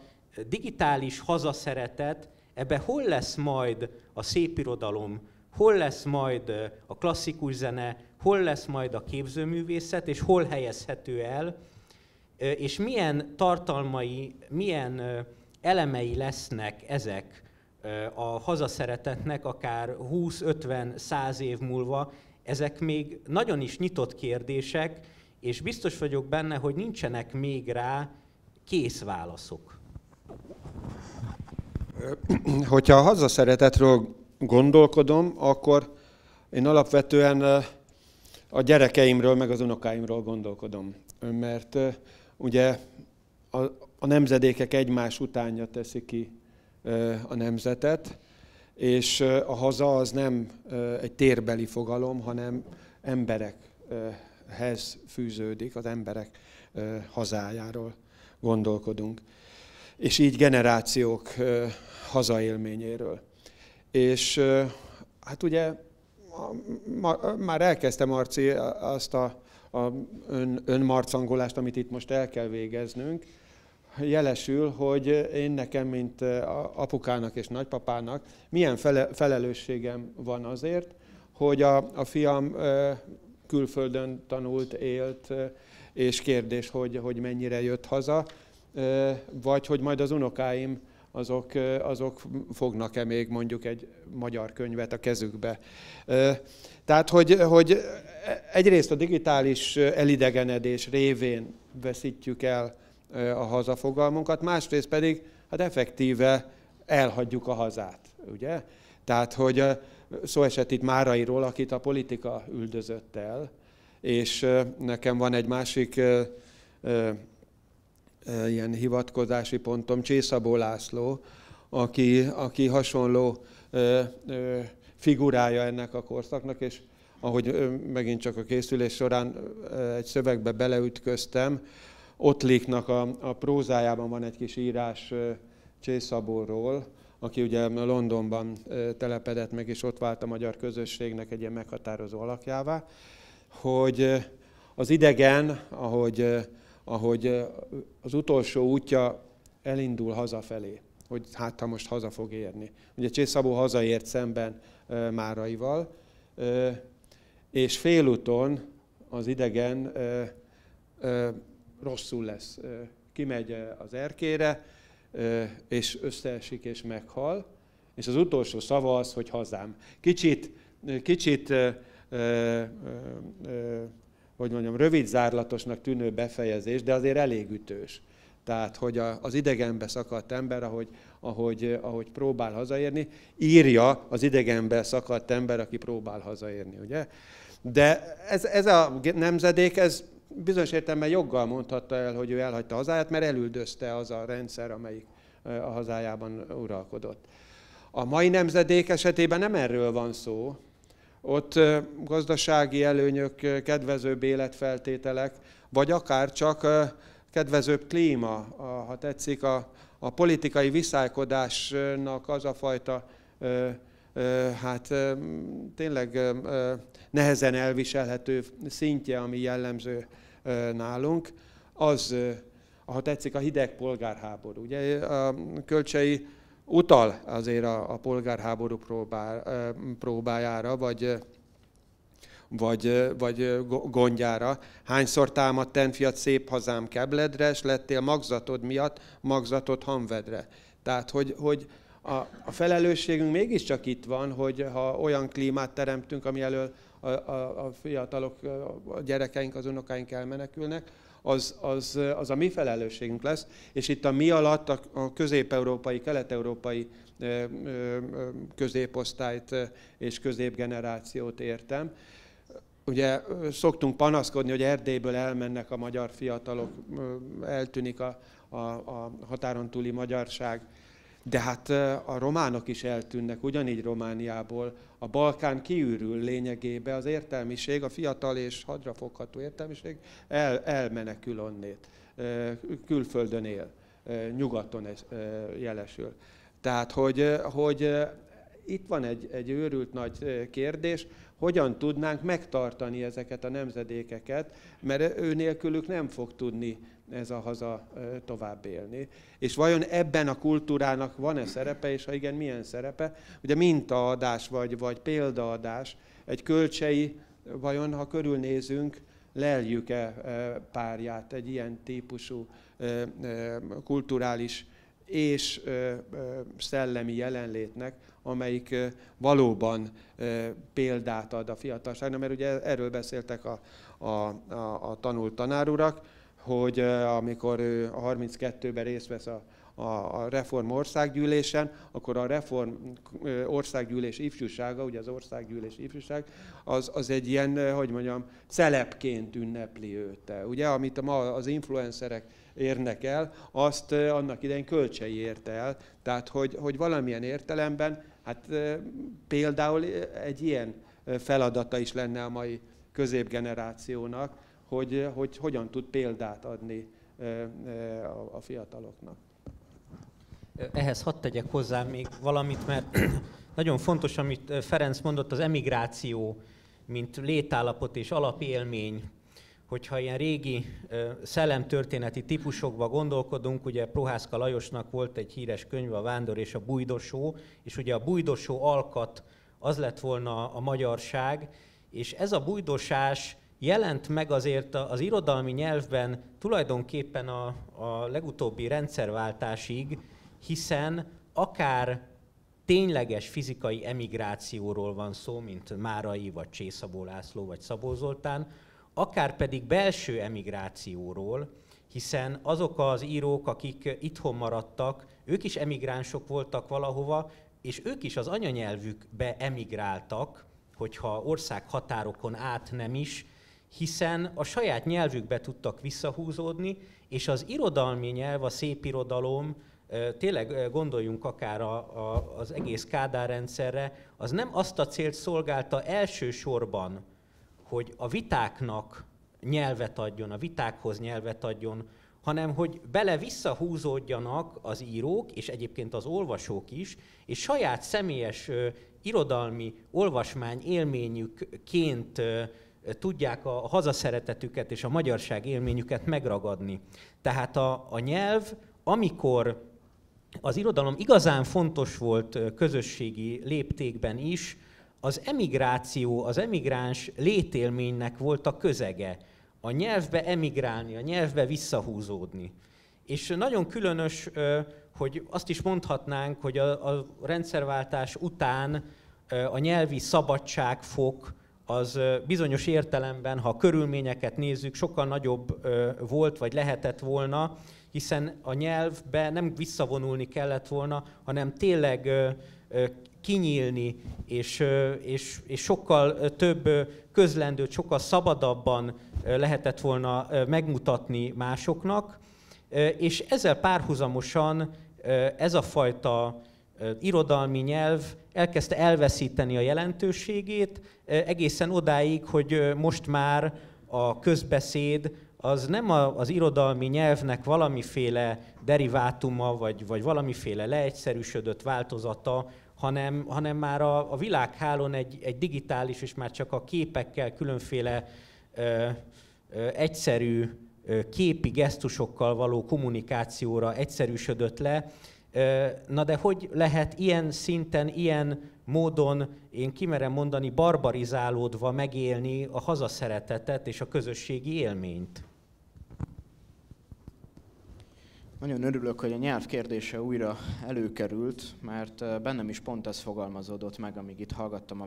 digitális hazaszeretet, ebbe hol lesz majd a szépirodalom, hol lesz majd a klasszikus zene, hol lesz majd a képzőművészet, és hol helyezhető el, és milyen tartalmai, milyen elemei lesznek ezek a hazaszeretetnek akár 20-50-100 év múlva. Ezek még nagyon is nyitott kérdések, és biztos vagyok benne, hogy nincsenek még rá kész válaszok. Hogyha a hazaszeretetről gondolkodom, akkor én alapvetően a gyerekeimről, meg az unokáimról gondolkodom. Mert ugye a nemzedékek egymás utánja teszi ki a nemzetet, és a haza az nem egy térbeli fogalom, hanem emberekhez fűződik, az emberek hazájáról gondolkodunk. És így generációk hazaélményéről. És hát ugye már elkezdte Marci azt a önmarcangolást, amit itt most el kell végeznünk. Jelesül, hogy én nekem, mint apukának és nagypapának milyen felelősségem van azért, hogy a fiam külföldön tanult, élt, és kérdés, hogy mennyire jött haza, vagy hogy majd az unokáim azok fognak-e még mondjuk egy magyar könyvet a kezükbe. Tehát, hogy egyrészt a digitális elidegenedés révén veszítjük el a hazafogalmunkat, másrészt pedig hát effektíve elhagyjuk a hazát, ugye? Tehát, hogy szó esett itt Márairól, akit a politika üldözött el, és nekem van egy másik ilyen hivatkozási pontom, Csészabó László, aki hasonló figurája ennek a korszaknak, és ahogy megint csak a készülés során egy szövegbe beleütköztem, Ottliknak a prózájában van egy kis írás Csészabóról, aki ugye Londonban telepedett meg, és ott vált a magyar közösségnek egy ilyen meghatározó alakjává, hogy az idegen, ahogy az utolsó útja elindul hazafelé, hogy hát ha most haza fog érni. Ugye Csészabó hazaért szemben Máraival, és félúton az idegen rosszul lesz. Kimegy az erkére, és összeesik és meghal, és az utolsó szava az, hogy hazám. Kicsit hogy mondjam, rövid zárlatosnak tűnő befejezés, de azért elég ütős. Tehát, hogy az idegenbe szakadt ember, ahogy próbál hazaérni, írja az idegenbe szakadt ember, aki próbál hazaérni, ugye? De ez a nemzedék, ez bizonyos értelemben joggal mondhatta el, hogy ő elhagyta hazáját, mert elüldözte az a rendszer, amelyik a hazájában uralkodott. A mai nemzedék esetében nem erről van szó. Ott gazdasági előnyök, kedvezőbb életfeltételek, vagy akár csak kedvezőbb klíma, ha tetszik, a politikai viszálykodásnak az a fajta, hát tényleg nehezen elviselhető szintje, ami jellemző nálunk, az, ha tetszik, a hideg polgárháború. Ugye a Kölcsey utal azért a polgárháború próbájára, vagy gondjára. Hányszor támadt tenfiat szép hazám kebledre, s lettél magzatod miatt magzatod hamvedre. Tehát, hogy a felelősségünk mégiscsak itt van, hogy ha olyan klímát teremtünk, ami elől a fiatalok, a gyerekeink, az unokáink elmenekülnek, az a mi felelősségünk lesz, és itt a mi alatt a közép-európai, kelet-európai középosztályt és középgenerációt értem. Ugye szoktunk panaszkodni, hogy Erdélyből elmennek a magyar fiatalok, eltűnik a határon túli magyarság, de hát a románok is eltűnnek, ugyanígy Romániából. A Balkán kiürül lényegében, az értelmiség, a fiatal és hadrafogható értelmiség elmenekül onnét, külföldön él, nyugaton jelesül. Tehát, hogy itt van egy őrült nagy kérdés, hogyan tudnánk megtartani ezeket a nemzedékeket, mert ő nélkülük nem fog tudni ez a haza tovább élni. És vajon ebben a kultúrának van-e szerepe, és ha igen, milyen szerepe? Ugye mintaadás vagy példaadás, egy Kölcsey vajon ha körülnézünk, leljük-e párját egy ilyen típusú kulturális és szellemi jelenlétnek, amelyik valóban példát ad a fiatalságnak, mert ugye erről beszéltek a tanult tanárurak, hogy amikor ő a 32-ben részt vesz a Reform Országgyűlésen, akkor a Reform Országgyűlés ifjúsága, ugye az Országgyűlés ifjúság, az egy ilyen, hogy mondjam, celebként ünnepli őt. Ugye, amit ma az influencerek érnek el, azt annak idején Kölcsey érte el. Tehát, hogy valamilyen értelemben, hát például egy ilyen feladata is lenne a mai középgenerációnak, hogy hogyan tud példát adni a fiataloknak. Ehhez hadd tegyek hozzá még valamit, mert nagyon fontos, amit Ferenc mondott, az emigráció, mint létállapot és alapélmény. Hogyha ilyen régi szellemtörténeti típusokba gondolkodunk, ugye Prohászka Lajosnak volt egy híres könyve, a Vándor és a Bújdosó, és ugye a bújdosó alkat az lett volna a magyarság, és ez a bújdosás jelent meg azért az irodalmi nyelvben tulajdonképpen a legutóbbi rendszerváltásig, hiszen akár tényleges fizikai emigrációról van szó, mint Márai, vagy Csészabó László, vagy Szabó Zoltán, akár pedig belső emigrációról, hiszen azok az írók, akik itthon maradtak, ők is emigránsok voltak valahova, és ők is az anyanyelvükbe emigráltak, hogyha országhatárokon át nem is, hiszen a saját nyelvükbe tudtak visszahúzódni, és az irodalmi nyelv, a szépirodalom, tényleg gondoljunk akár az egész Kádár rendszerre, az nem azt a célt szolgálta elsősorban, hogy a vitáknak nyelvet adjon, a vitákhoz nyelvet adjon, hanem hogy bele-visszahúzódjanak az írók, és egyébként az olvasók is, és saját személyes irodalmi olvasmány élményükként tudják a hazaszeretetüket és a magyarság élményüket megragadni. Tehát a nyelv, amikor az irodalom igazán fontos volt közösségi léptékben is, az emigráció, az emigráns létélménynek volt a közege. A nyelvbe emigrálni, a nyelvbe visszahúzódni. És nagyon különös, hogy azt is mondhatnánk, hogy a rendszerváltás után a nyelvi szabadságfok az bizonyos értelemben, ha a körülményeket nézzük, sokkal nagyobb volt, vagy lehetett volna, hiszen a nyelvbe nem visszavonulni kellett volna, hanem tényleg kinyílni, és sokkal több közlendőt, sokkal szabadabban lehetett volna megmutatni másoknak, és ezzel párhuzamosan ez a fajta irodalmi nyelv elkezdte elveszíteni a jelentőségét, egészen odáig, hogy most már a közbeszéd az nem az irodalmi nyelvnek valamiféle derivátuma, vagy valamiféle leegyszerűsödött változata, hanem már a világhálón egy digitális, és már csak a képekkel különféle egyszerű képi gesztusokkal való kommunikációra egyszerűsödött le. Na de hogy lehet ilyen szinten, ilyen módon, én kimerem mondani, barbarizálódva megélni a hazaszeretetet és a közösségi élményt? Nagyon örülök, hogy a nyelv kérdése újra előkerült, mert bennem is pont ez fogalmazódott meg, amíg itt hallgattam a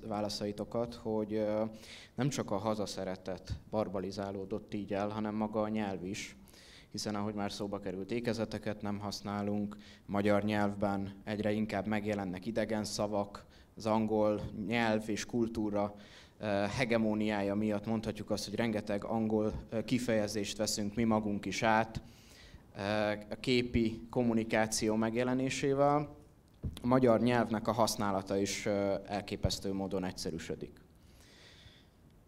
válaszaitokat, hogy nem csak a hazaszeretet barbarizálódott így el, hanem maga a nyelv is. Hiszen ahogy már szóba került, ékezeteket nem használunk, magyar nyelvben egyre inkább megjelennek idegen szavak, az angol nyelv és kultúra hegemóniája miatt mondhatjuk azt, hogy rengeteg angol kifejezést veszünk mi magunk is át, a képi kommunikáció megjelenésével a magyar nyelvnek a használata is elképesztő módon egyszerűsödik.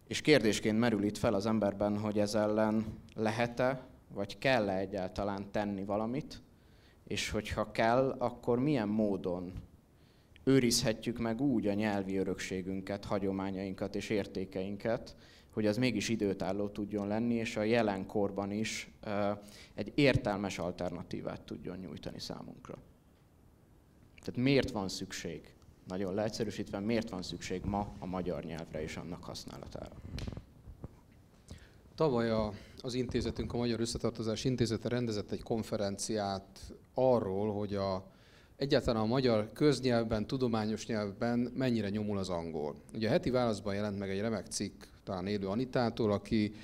És kérdésként merül itt fel az emberben, hogy ez ellen lehet-e, vagy kell-e egyáltalán tenni valamit, és hogyha kell, akkor milyen módon őrizhetjük meg úgy a nyelvi örökségünket, hagyományainkat és értékeinket, hogy az mégis időtálló tudjon lenni, és a jelenkorban is egy értelmes alternatívát tudjon nyújtani számunkra. Tehát miért van szükség nagyon leegyszerűsítve, miért van szükség ma a magyar nyelvre és annak használatára? Tavaly az intézetünk, a Magyar Összetartozás Intézete rendezett egy konferenciát arról, hogy egyáltalán a magyar köznyelvben, tudományos nyelvben mennyire nyomul az angol. Ugye a Heti Válaszban jelent meg egy remek cikk, talán Élő Anitától, aki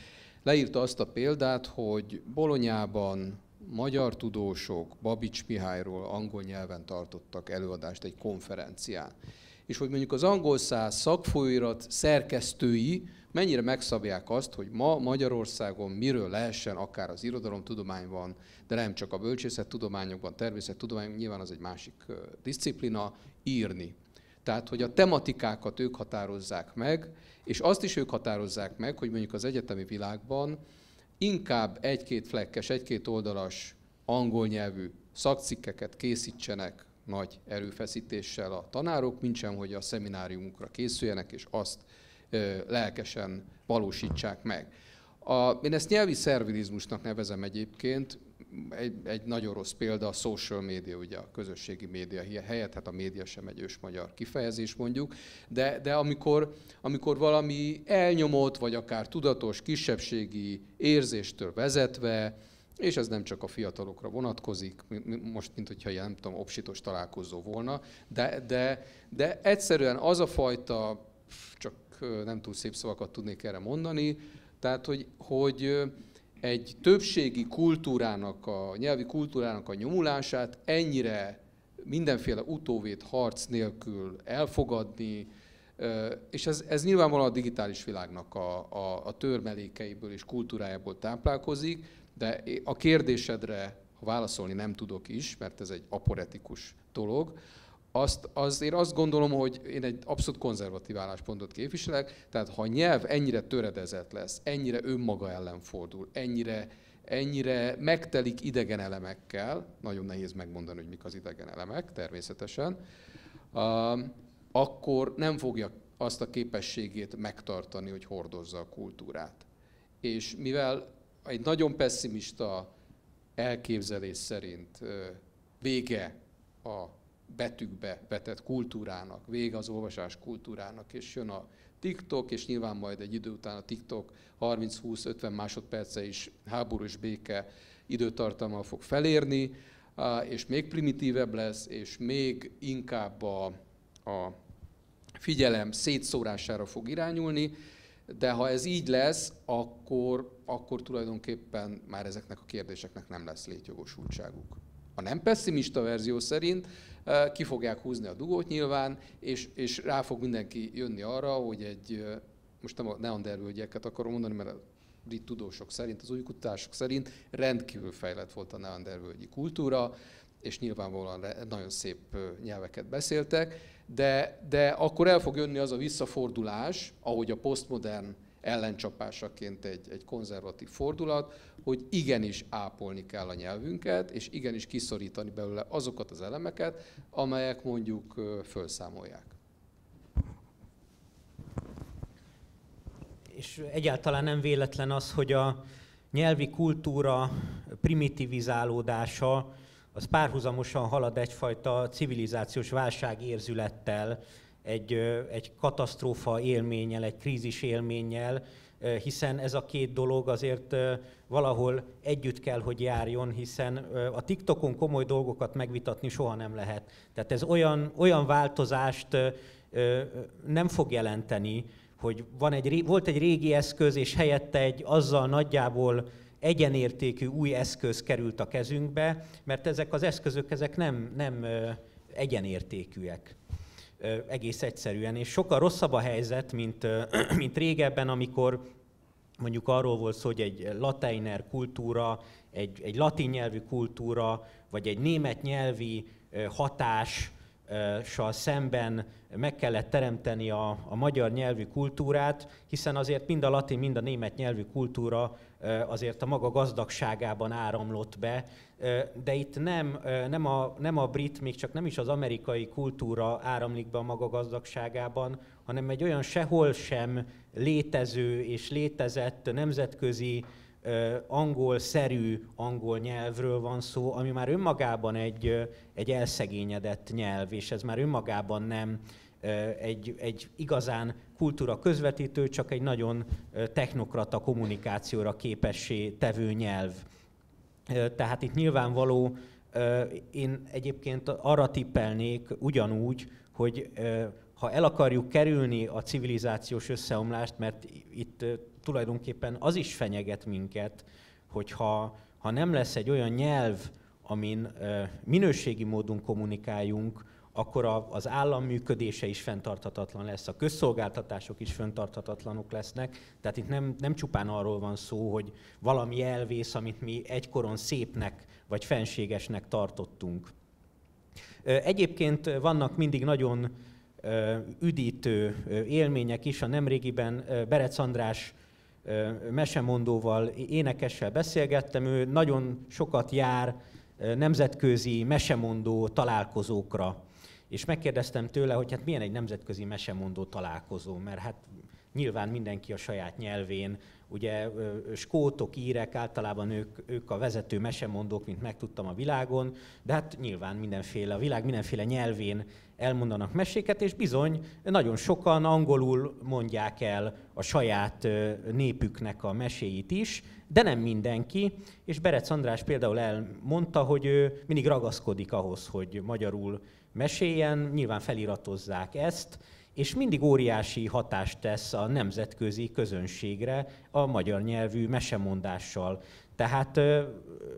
leírta azt a példát, hogy Bolonyában magyar tudósok Babics Mihályról angol nyelven tartottak előadást egy konferencián. És hogy mondjuk az angol száz szakfolyóirat szerkesztői mennyire megszabják azt, hogy ma Magyarországon miről lehessen akár az irodalomtudományban, de nem csak a bölcsészettudományokban, természettudományokban, nyilván az egy másik diszciplina, írni. Tehát, hogy a tematikákat ők határozzák meg, és azt is ők határozzák meg, hogy mondjuk az egyetemi világban inkább egy-két flekkes, egy-két oldalas angol nyelvű szakcikkeket készítsenek nagy erőfeszítéssel a tanárok, mintsem, hogy a szemináriumukra készüljenek, és azt lelkesen valósítsák meg. Én ezt nyelvi szervilizmusnak nevezem egyébként, egy nagyon rossz példa a social media, ugye a közösségi média helyett, hát a média sem egy ősmagyar kifejezés mondjuk, de amikor valami elnyomott, vagy akár tudatos kisebbségi érzéstől vezetve, és ez nem csak a fiatalokra vonatkozik, most, mint hogyha ilyen, nem tudom, obsitos találkozó volna, de egyszerűen az a fajta, csak nem túl szép szavakat tudnék erre mondani, tehát, hogy egy többségi kultúrának, a nyelvi kultúrának a nyomulását ennyire mindenféle utóvét harc nélkül elfogadni, és ez nyilvánvalóan a digitális világnak a törmelékeiből és kultúrájából táplálkozik, de a kérdésedre, ha válaszolni nem tudok is, mert ez egy aporetikus dolog, én azt gondolom, hogy én egy abszolút konzervatív álláspontot képviselek, tehát ha a nyelv ennyire töredezett lesz, ennyire önmaga ellen fordul, ennyire megtelik idegen elemekkel, nagyon nehéz megmondani, hogy mik az idegen elemek, természetesen, akkor nem fogja azt a képességét megtartani, hogy hordozza a kultúrát. És mivel egy nagyon pesszimista elképzelés szerint vége a betűkbe vetett kultúrának, vége az olvasás kultúrának, és jön a TikTok, és nyilván majd egy idő után a TikTok 30-20-50 másodperce is háború és béke időtartammal fog felérni, és még primitívebb lesz, és még inkább a figyelem szétszórására fog irányulni, de ha ez így lesz, akkor tulajdonképpen már ezeknek a kérdéseknek nem lesz létjogosultságuk. A nem pesszimista verzió szerint ki fogják húzni a dugót nyilván, és rá fog mindenki jönni arra, hogy most nem a neandervölgyeket akarom mondani, mert a brit tudósok szerint, az új kutatások szerint rendkívül fejlett volt a neandervölgyi kultúra, és nyilvánvalóan nagyon szép nyelveket beszéltek, de akkor el fog jönni az a visszafordulás, ahogy a posztmodern ellencsapásaként egy konzervatív fordulat, hogy igenis ápolni kell a nyelvünket, és igenis kiszorítani belőle azokat az elemeket, amelyek mondjuk felszámolják. És egyáltalán nem véletlen az, hogy a nyelvi kultúra primitivizálódása az párhuzamosan halad egyfajta civilizációs válságérzülettel, egy katasztrófa élménnyel, egy krízis élménnyel, hiszen ez a két dolog azért valahol együtt kell, hogy járjon, hiszen a TikTokon komoly dolgokat megvitatni soha nem lehet. Tehát ez olyan változást nem fog jelenteni, hogy volt egy régi eszköz, és helyette egy azzal nagyjából egyenértékű új eszköz került a kezünkbe, mert ezek az eszközök nem egyenértékűek. Egész egyszerűen, és sokkal rosszabb a helyzet, mint régebben, amikor mondjuk arról volt szó, hogy egy lateiner kultúra, egy latin nyelvű kultúra, vagy egy német nyelvi hatással szemben meg kellett teremteni a magyar nyelvű kultúrát, hiszen azért mind a latin, mind a német nyelvű kultúra azért a maga gazdagságában áramlott be, de itt nem a brit, még csak nem is az amerikai kultúra áramlik be a maga gazdagságában, hanem egy olyan sehol sem létező és létezett nemzetközi angol-szerű angol nyelvről van szó, ami már önmagában egy elszegényedett nyelv, és ez már önmagában nem egy igazán kultúra közvetítő, csak egy nagyon technokrata kommunikációra képessé tevő nyelv. Tehát itt nyilvánvaló, én egyébként arra tippelnék ugyanúgy, hogy ha el akarjuk kerülni a civilizációs összeomlást, mert itt tulajdonképpen az is fenyeget minket, hogy ha nem lesz egy olyan nyelv, amin minőségi módon kommunikáljunk, akkor az állam működése is fenntarthatatlan lesz, a közszolgáltatások is fenntarthatatlanok lesznek. Tehát itt nem csupán arról van szó, hogy valami elvész, amit mi egykoron szépnek vagy fenségesnek tartottunk. Egyébként vannak mindig nagyon üdítő élmények is. A nemrégiben Berec András mesemondóval, énekessel beszélgettem, ő nagyon sokat jár nemzetközi mesemondó találkozókra. És megkérdeztem tőle, hogy hát milyen egy nemzetközi mesemondó találkozó, mert hát nyilván mindenki a saját nyelvén, ugye skótok, írek, általában ők a vezető mesemondók, mint megtudtam a világon, de hát nyilván a világ mindenféle nyelvén elmondanak meséket, és bizony nagyon sokan angolul mondják el a saját népüknek a meséit is, de nem mindenki, és Berec András például elmondta, hogy ő mindig ragaszkodik ahhoz, hogy magyarul meséljen, nyilván feliratozzák ezt, és mindig óriási hatást tesz a nemzetközi közönségre a magyar nyelvű mesemondással. Tehát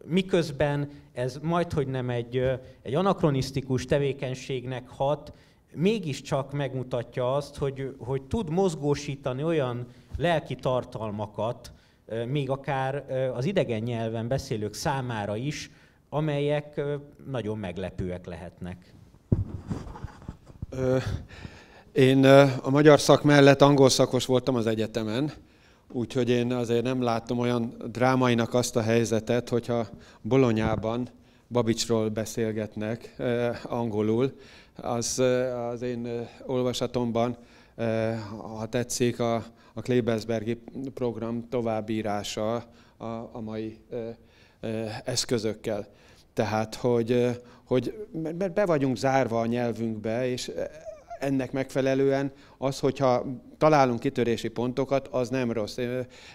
miközben ez majdhogy nem egy anakronisztikus tevékenységnek hat, mégiscsak megmutatja azt, hogy tud mozgósítani olyan lelki tartalmakat, még akár az idegen nyelven beszélők számára is, amelyek nagyon meglepőek lehetnek. Én a magyar szak mellett angol szakos voltam az egyetemen, úgyhogy én azért nem látom olyan drámainak azt a helyzetet, hogyha Bolonyában Babicsról beszélgetnek angolul. Az én olvasatomban, ha tetszik, a Klebersbergi program továbbírása a mai eszközökkel. Tehát, hogy be vagyunk zárva a nyelvünkbe, és ennek megfelelően az, hogyha találunk kitörési pontokat, az nem rossz.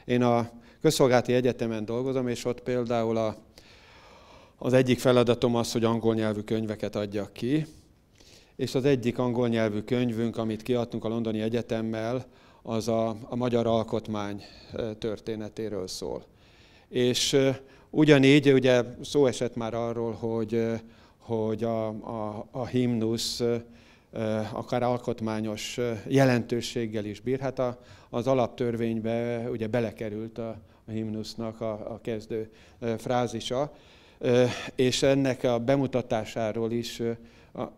Én a Közszolgálati Egyetemen dolgozom, és ott például az egyik feladatom az, hogy angol nyelvű könyveket adjak ki, és az egyik angol nyelvű könyvünk, amit kiadtunk a Londoni Egyetemmel, az a magyar alkotmány történetéről szól. És ugyanígy, ugye szó esett már arról, hogy a himnusz akár alkotmányos jelentőséggel is bír. Hát az alaptörvénybe ugye belekerült a himnusznak a kezdő frázisa, és ennek a bemutatásáról is,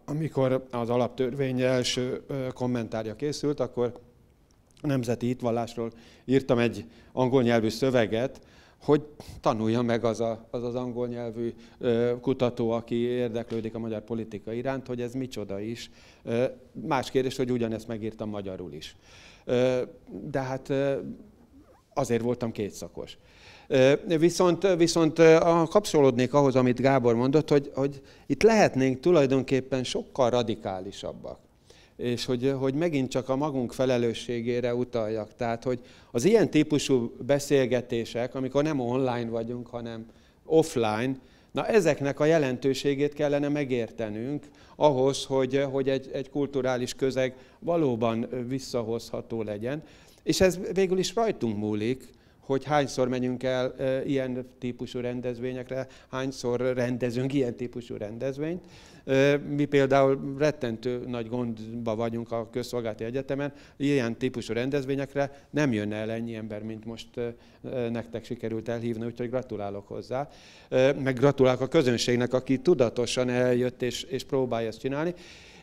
amikor az alaptörvény első kommentárja készült, akkor a nemzeti hitvallásról írtam egy angol nyelvű szöveget, hogy tanulja meg az angol nyelvű kutató, aki érdeklődik a magyar politika iránt, hogy ez micsoda is. Más kérdés, hogy ugyanezt megírtam magyarul is. De hát azért voltam kétszakos. Viszont kapcsolódnék ahhoz, amit Gábor mondott, hogy itt lehetnénk tulajdonképpen sokkal radikálisabbak. És hogy megint csak a magunk felelősségére utaljak. Tehát, hogy az ilyen típusú beszélgetések, amikor nem online vagyunk, hanem offline, na ezeknek a jelentőségét kellene megértenünk ahhoz, hogy egy kulturális közeg valóban visszahozható legyen. És ez végül is rajtunk múlik, hogy hányszor megyünk el ilyen típusú rendezvényekre, hányszor rendezünk ilyen típusú rendezvényt. Mi például rettentő nagy gondba vagyunk a Közszolgálati Egyetemen, ilyen típusú rendezvényekre nem jönne el ennyi ember, mint most nektek sikerült elhívni, úgyhogy gratulálok hozzá. Meg gratulálok a közönségnek, aki tudatosan eljött és próbálja ezt csinálni.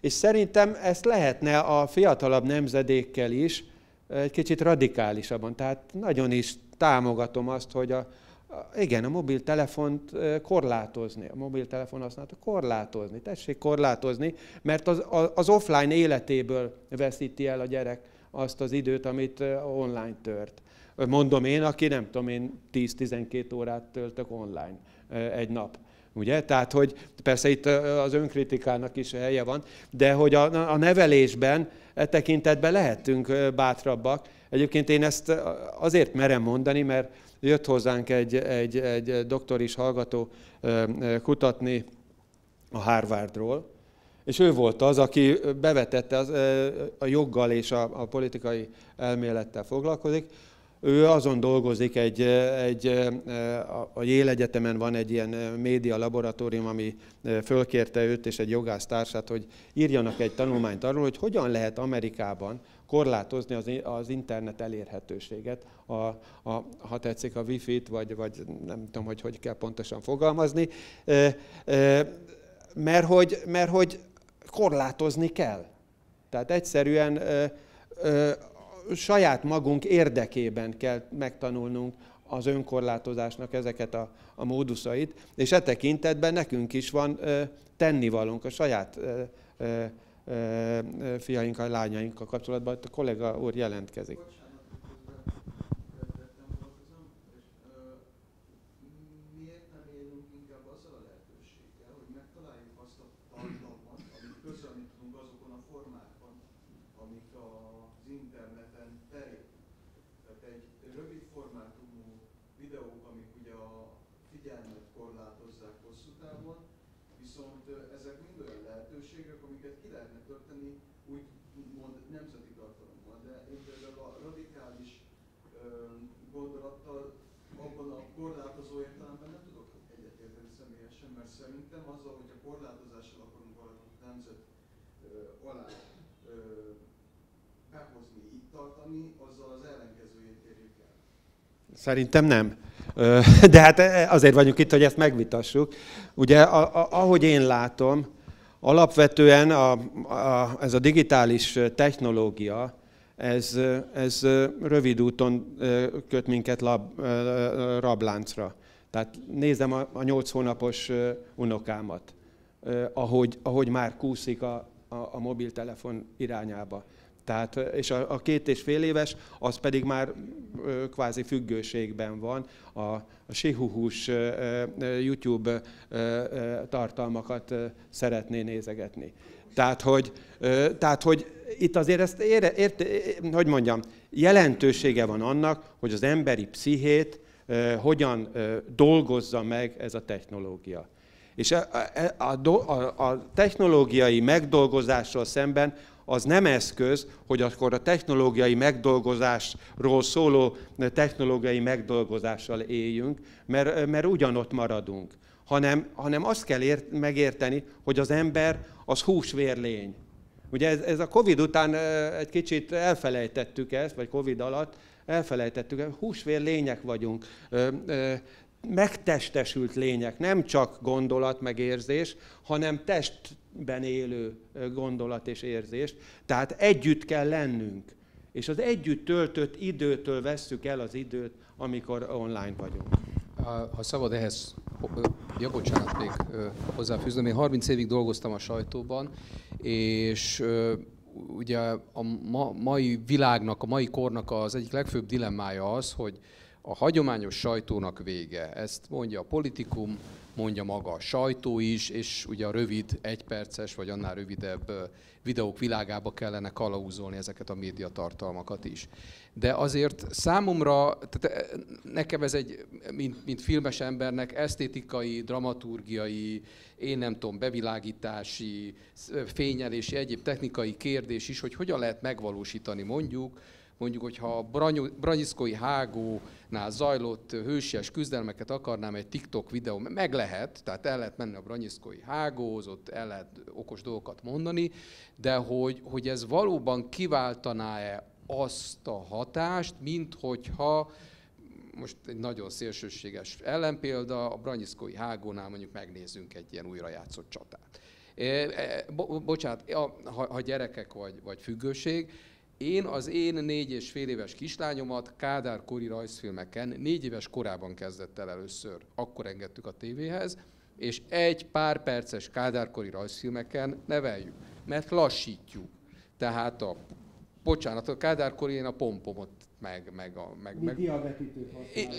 És szerintem ezt lehetne a fiatalabb nemzedékkel is egy kicsit radikálisabban. Tehát nagyon is támogatom azt, hogy igen, a mobiltelefont korlátozni, a mobiltelefon használatot korlátozni, tessék korlátozni, mert az offline életéből veszíti el a gyerek azt az időt, amit online tört. Mondom én, aki nem tudom én 10-12 órát töltök online egy nap. Ugye? Tehát, hogy persze itt az önkritikának is helye van, de hogy a nevelésben e tekintetben lehetünk bátrabbak. Egyébként én ezt azért merem mondani, mert jött hozzánk egy doktoris hallgató kutatni a Harvardról, és ő volt az, aki bevetette a joggal és a politikai elmélettel foglalkozik. Ő azon dolgozik, a Yale Egyetemen van egy ilyen média laboratórium, ami fölkérte őt és egy jogásztársát, hogy írjanak egy tanulmányt arról, hogy hogyan lehet Amerikában korlátozni az internet elérhetőséget, ha tetszik a Wi-Fi-t, vagy nem tudom, hogy kell pontosan fogalmazni, mert hogy korlátozni kell. Tehát egyszerűen saját magunk érdekében kell megtanulnunk az önkorlátozásnak ezeket a móduszait, és e tekintetben nekünk is van tennivalónk a saját fiainkkal, lányainkkal kapcsolatban. A kollega úr jelentkezik. Miért nem élünk inkább azzal a lehetőséggel, hogy megtaláljuk azt a tartalmat, amit közölni tudunk azokon a formákon, amik az interneten terjednek. Tehát egy rövid formátumú videók, amik ugye a figyelmet korlátozzák hosszú távon, viszont ezek mind olyan lehetőségek, amiket ki lehetne tölteni úgymond nemzeti tartalommal. De én például a radikális gondolattal abban a korlátozó értelemben nem tudok egyetérteni személyesen, mert szerintem azzal, hogy a korlátozással akarunk valamit nemzet alá behozni, itt tartani, azzal az ellenkezőjét érjük el. Szerintem nem. De hát azért vagyunk itt, hogy ezt megvitassuk. Ugye, ahogy én látom, alapvetően ez a digitális technológia, ez rövid úton köt minket rabláncra. Tehát nézem a 8 hónapos unokámat, ahogy már kúszik a mobiltelefon irányába. Tehát, és a 2,5 éves, az pedig már kvázi függőségben van, a sihuhús YouTube tartalmakat szeretné nézegetni. Tehát, hogy itt azért ezt hogy mondjam, jelentősége van annak, hogy az emberi pszichét hogyan dolgozza meg ez a technológia. És a technológiai megdolgozásról szemben az nem eszköz, hogy akkor a technológiai megdolgozásról szóló technológiai megdolgozással éljünk, mert ugyanott maradunk. Hanem azt kell megérteni, hogy az ember az húsvérlény. Ugye ez a Covid után egy kicsit elfelejtettük ezt, vagy Covid alatt elfelejtettük, húsvérlények vagyunk, megtestesült lények, nem csak gondolat, meg érzés, hanem testben élő gondolat és érzés. Tehát együtt kell lennünk. És az együtt töltött időtől vesszük el az időt, amikor online vagyunk. Ha szabad ehhez, bocsánat, még hozzáfűznöm. Én 30 évig dolgoztam a sajtóban, és ugye a mai világnak, a mai kornak az egyik legfőbb dilemmája az, hogy a hagyományos sajtónak vége. Ezt mondja a Politikum, mondja maga a sajtó is, és ugye a rövid, egyperces vagy annál rövidebb videók világába kellene kalauzolni ezeket a médiatartalmakat is. De azért számomra, tehát nekem ez egy, mint filmes embernek, esztétikai, dramaturgiai, én nem tudom, bevilágítási, fényelési, egyéb technikai kérdés is, hogy hogyan lehet megvalósítani mondjuk, hogyha a Branyiszkói hágónál zajlott hősies küzdelmeket akarnám egy TikTok videó, meg lehet, tehát el lehet menni a Branyiszkói hágóhoz, ott el lehet okos dolgokat mondani, de hogy ez valóban kiváltaná-e azt a hatást, mint hogyha, most egy nagyon szélsőséges ellenpélda, a Branyiszkói hágónál mondjuk megnézzünk egy ilyen újrajátszott csatát. Bocsánat, ha gyerekek vagy függőség, én az én 4,5 éves kislányomat Kádár-kori rajzfilmeken 4 éves korában kezdett el először. Akkor engedtük a tévéhez, és egy pár perces Kádár-kori rajzfilmeken neveljük, mert lassítjuk. Tehát a Kádár-kori én a pompomot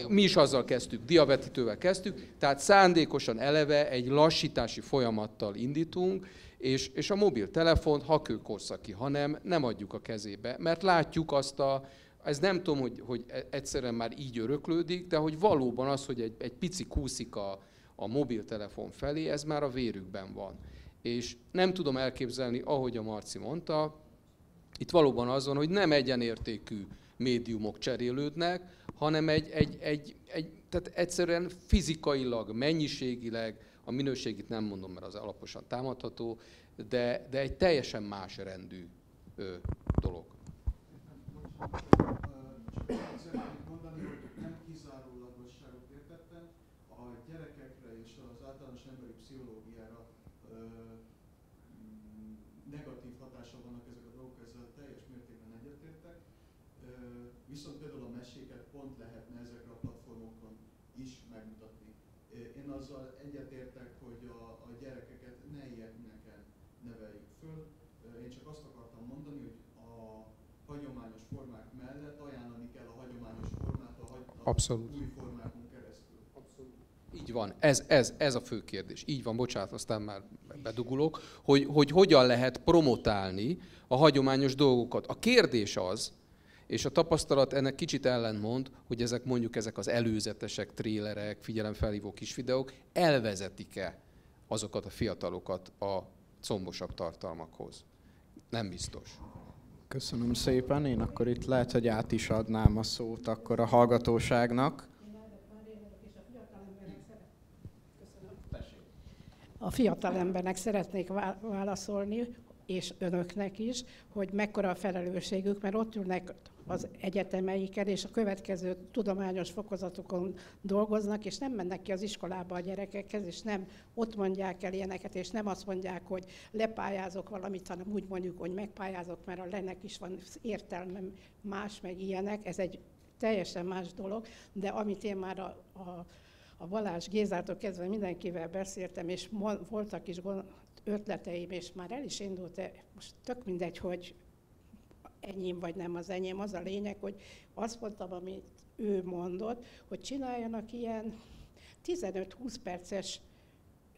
Mi is azzal kezdtük, diavetítővel kezdtük, tehát szándékosan eleve egy lassítási folyamattal indítunk, és a mobiltelefont, ha kőkorszaki, hanem nem adjuk a kezébe, mert látjuk azt ez nem tudom, hogy egyszerűen már így öröklődik, de hogy valóban az, hogy egy pici kúszik a mobiltelefon felé, ez már a vérükben van. És nem tudom elképzelni, ahogy a Marci mondta, itt valóban az van, hogy nem egyenértékű médiumok cserélődnek, hanem tehát egyszerűen fizikailag, mennyiségileg, a minőségét nem mondom, mert az alaposan támadható, de egy teljesen más rendű dolog. Szeretnék mondani, hogy nem kizárólagosságot értettem, a gyerekekre és az általános emberi pszichológiára negatív hatása vannak ezek a dolgok, ezzel teljes mértékben egyetértek. Viszont például a meséket pont lehetne ezekre a platformokon is megmutatni. Én azzal egyetértek, hogy a gyerekeket ne ilyeneken neveljük föl. Én csak azt akartam mondani, hogy a hagyományos formák mellett ajánlani kell a hagyományos formát a új formákon keresztül. Abszolút. Így van, ez a fő kérdés. Így van, bocsánat, aztán már bedugulok, hogy hogyan lehet promotálni a hagyományos dolgokat. A kérdés az, és a tapasztalat ennek kicsit ellentmond, hogy ezek az előzetesek, trélerek, figyelemfelhívó kis videók elvezetik-e azokat a fiatalokat a combosabb tartalmakhoz. Nem biztos. Köszönöm szépen, én akkor itt lehet, hogy át is adnám a szót akkor a hallgatóságnak. A fiatalembernek szeretnék válaszolni, és önöknek is, hogy mekkora a felelősségük, mert ott ülnek az egyetemeiken, és a következő tudományos fokozatokon dolgoznak, és nem mennek ki az iskolába a gyerekekhez, és nem ott mondják el ilyeneket, és nem azt mondják, hogy lepályázok valamit, hanem úgy mondjuk, hogy megpályázok, mert a lennek is van értelme más, meg ilyenek. Ez egy teljesen más dolog, de amit én már a Balázs Gézától kezdve mindenkivel beszéltem, és voltak is ötleteim, és már el is indult, most tök mindegy, hogy enyém vagy nem az enyém, az a lényeg, hogy azt mondtam, amit ő mondott, hogy csináljanak ilyen 15-20 perces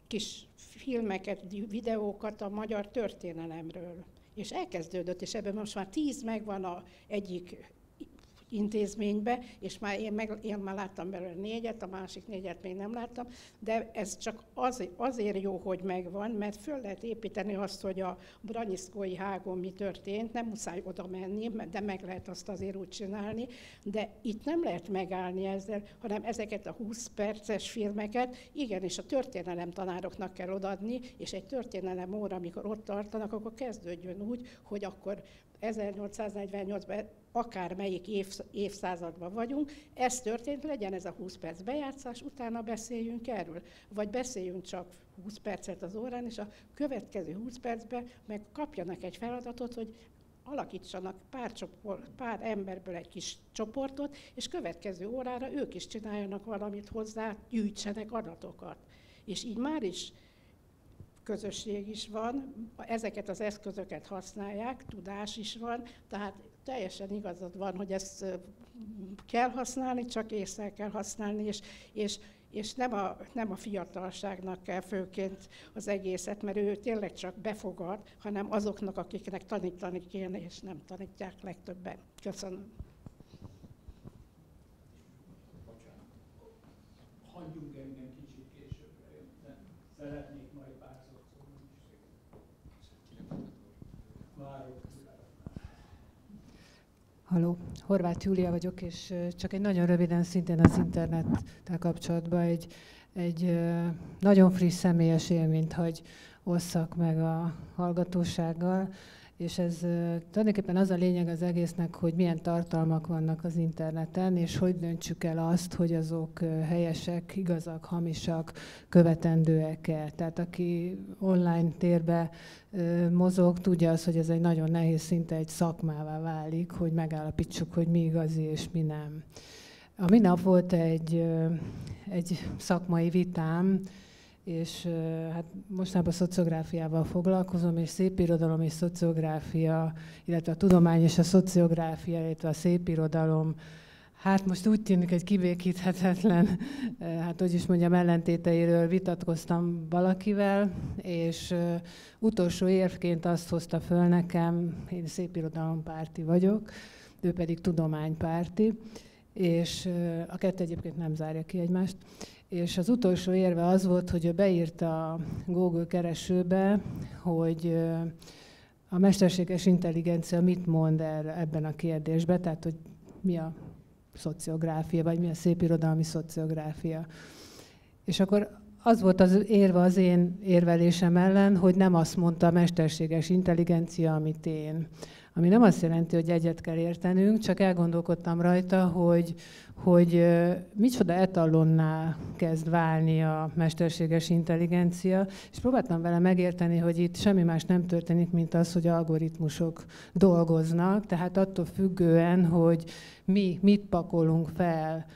kis filmeket, videókat a magyar történelemről. És elkezdődött, és ebben most már 10 megvan a egyik intézménybe, és én már láttam belőle 4-et, a másik 4-et még nem láttam, de ez csak azért jó, hogy megvan, mert föl lehet építeni azt, hogy a Branyiszkói hágon mi történt, nem muszáj oda menni, de meg lehet azt azért úgy csinálni, de itt nem lehet megállni ezzel, hanem ezeket a 20 perces filmeket igenis a történelemtanároknak kell odaadni, és egy történelem óra, amikor ott tartanak, akkor kezdődjön úgy, hogy akkor 1848-ban akármelyik évszázadban vagyunk, ez történt, legyen ez a 20 perc bejátszás, utána beszéljünk erről. Vagy beszéljünk csak 20 percet az órán, és a következő 20 percben meg kapjanak egy feladatot, hogy alakítsanak pár emberből egy kis csoportot, és következő órára ők is csináljanak valamit hozzá, gyűjtsenek adatokat. És így már is közösség is van, ezeket az eszközöket használják, tudás is van, tehát teljesen igazad van, hogy ezt kell használni, csak észre kell használni, és nem a fiatalságnak kell főként az egészet, mert ő tényleg csak befogad, hanem azoknak, akiknek tanítani kéne, és nem tanítják legtöbben. Köszönöm. Hagyjunk engem kicsit későbbre, de szeretnék majd pár szót szólni. Várok. Halló, Horváth Júlia vagyok, és csak egy nagyon röviden szintén az internettel kapcsolatban egy nagyon friss személyes élményt hagy osszak meg a hallgatósággal, és ez tulajdonképpen az a lényeg az egésznek, hogy milyen tartalmak vannak az interneten, és hogy döntsük el azt, hogy azok helyesek, igazak, hamisak, követendőek-e. Tehát aki online térbe mozog, tudja azt, hogy ez egy nagyon nehéz, szinte egy szakmává válik, hogy megállapítsuk, hogy mi igazi és mi nem. A minap volt egy szakmai vitám, és hát mostanában szociográfiával foglalkozom, és szépirodalom és szociográfia, illetve a tudomány és a szociográfia, illetve a szépirodalom, hát most úgy tűnik, egy kibékíthetetlen, hát hogy is mondjam, ellentéteiről vitatkoztam valakivel, és utolsó érvként azt hozta föl nekem, én szépirodalompárti vagyok, ő pedig tudománypárti, és a kettő egyébként nem zárja ki egymást. És az utolsó érve az volt, hogy ő beírta a Google keresőbe, hogy a mesterséges intelligencia mit mond ebben a kérdésben, tehát hogy mi a szociográfia, vagy mi a szépirodalmi szociográfia. És akkor az volt az érve az én érvelésem ellen, hogy nem azt mondta a mesterséges intelligencia, amit én. Ami nem azt jelenti, hogy egyet kell értenünk, csak elgondolkodtam rajta, hogy micsoda etalonná kezd válni a mesterséges intelligencia, és próbáltam vele megérteni, hogy itt semmi más nem történik, mint az, hogy algoritmusok dolgoznak, tehát attól függően, hogy mi mit pakolunk fel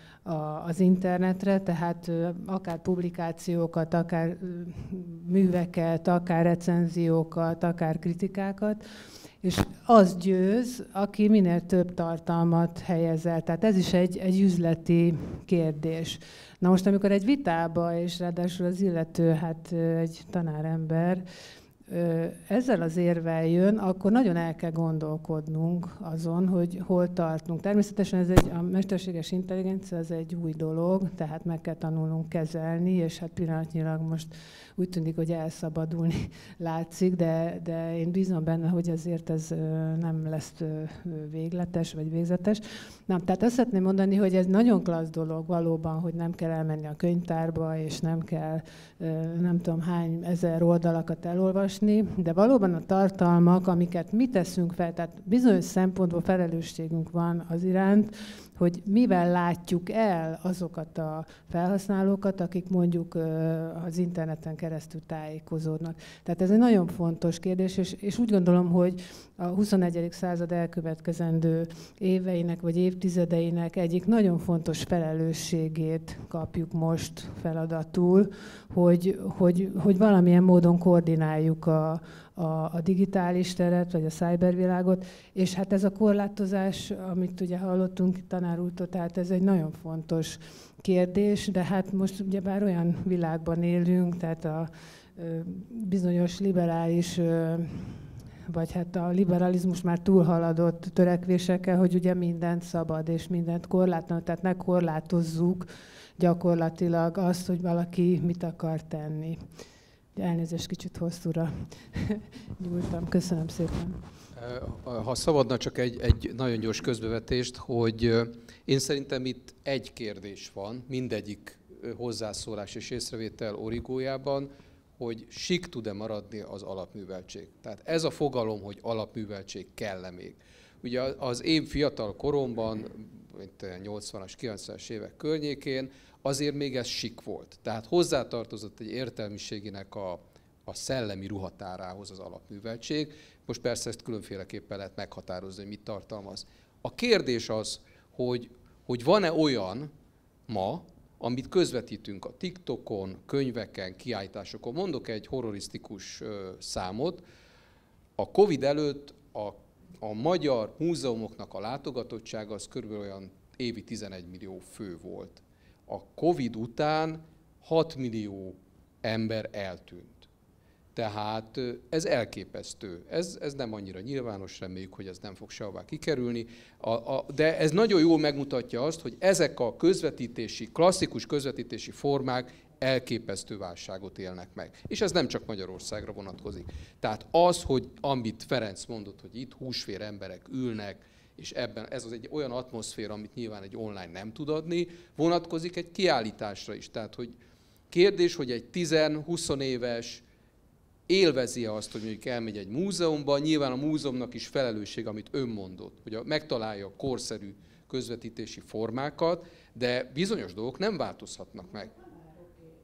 az internetre, tehát akár publikációkat, akár műveket, akár recenziókat, akár kritikákat, és az győz, aki minél több tartalmat helyez el. Tehát ez is egy üzleti kérdés. Na most, amikor egy vitába, és ráadásul az illető, hát egy tanárember, ezzel az érvel jön, akkor nagyon el kell gondolkodnunk azon, hogy hol tartunk. Természetesen a mesterséges intelligencia az egy új dolog, tehát meg kell tanulnunk kezelni, és hát pillanatnyilag most úgy tűnik, hogy elszabadulni látszik, de én bízom benne, hogy azért ez nem lesz végletes vagy végzetes. Tehát azt szeretném mondani, hogy ez nagyon klassz dolog valóban, hogy nem kell elmenni a könyvtárba, és nem kell nem tudom hány ezer oldalakat elolvasni, de valóban a tartalmak, amiket mi teszünk fel, tehát bizonyos szempontból felelősségünk van az iránt, hogy mivel látjuk el azokat a felhasználókat, akik mondjuk az interneten keresztül tájékozódnak. Tehát ez egy nagyon fontos kérdés, és úgy gondolom, hogy a 21. század elkövetkezendő éveinek vagy évtizedeinek egyik nagyon fontos felelősségét kapjuk most feladatul, hogy valamilyen módon koordináljuk a digitális teret, vagy a cybervilágot, és hát ez a korlátozás, amit ugye hallottunk tanár úrtól, tehát ez egy nagyon fontos kérdés, de hát most ugyebár olyan világban élünk, tehát a bizonyos liberális, vagy hát a liberalizmus már túlhaladott törekvésekkel, hogy ugye mindent szabad, és mindent korlátlan, tehát ne korlátozzuk gyakorlatilag azt, hogy valaki mit akar tenni. Elnézést, kicsit hosszúra nyúltam. Köszönöm szépen. Ha szabadna csak egy nagyon gyors közbevetést, hogy én szerintem itt egy kérdés van, mindegyik hozzászólás és észrevétel origójában, hogy sík tud-e maradni az alapműveltség. Tehát ez a fogalom, hogy alapműveltség kell-e még. Ugye az én fiatal koromban, 80-as, 90-es évek környékén, azért még ez sik volt. Tehát hozzátartozott egy értelmiségének a szellemi ruhatárához az alapműveltség. Most persze ezt különféleképpen lehet meghatározni, hogy mit tartalmaz. A kérdés az, hogy van-e olyan ma, amit közvetítünk a TikTokon, könyveken, kiállításokon. Mondok egy horrorisztikus számot. A Covid előtt a magyar múzeumoknak a látogatottsága az körülbelül olyan évi 11 millió fő volt. A Covid után 6 millió ember eltűnt. Tehát ez elképesztő. Ez nem annyira nyilvános, reméljük, hogy ez nem fog sehová kikerülni. De ez nagyon jól megmutatja azt, hogy ezek a klasszikus közvetítési formák elképesztő válságot élnek meg. És ez nem csak Magyarországra vonatkozik. Tehát az, hogy amit Ferenc mondott, hogy itt húsvér emberek ülnek, és ebben ez az egy olyan atmoszféra, amit nyilván egy online nem tud adni, vonatkozik egy kiállításra is. Tehát, hogy kérdés, hogy egy 10-20 éves élvezi azt, hogy mondjuk elmegy egy múzeumba, nyilván a múzeumnak is felelősség, amit ön mondott, hogy megtalálja a korszerű közvetítési formákat, de bizonyos dolgok nem változhatnak meg.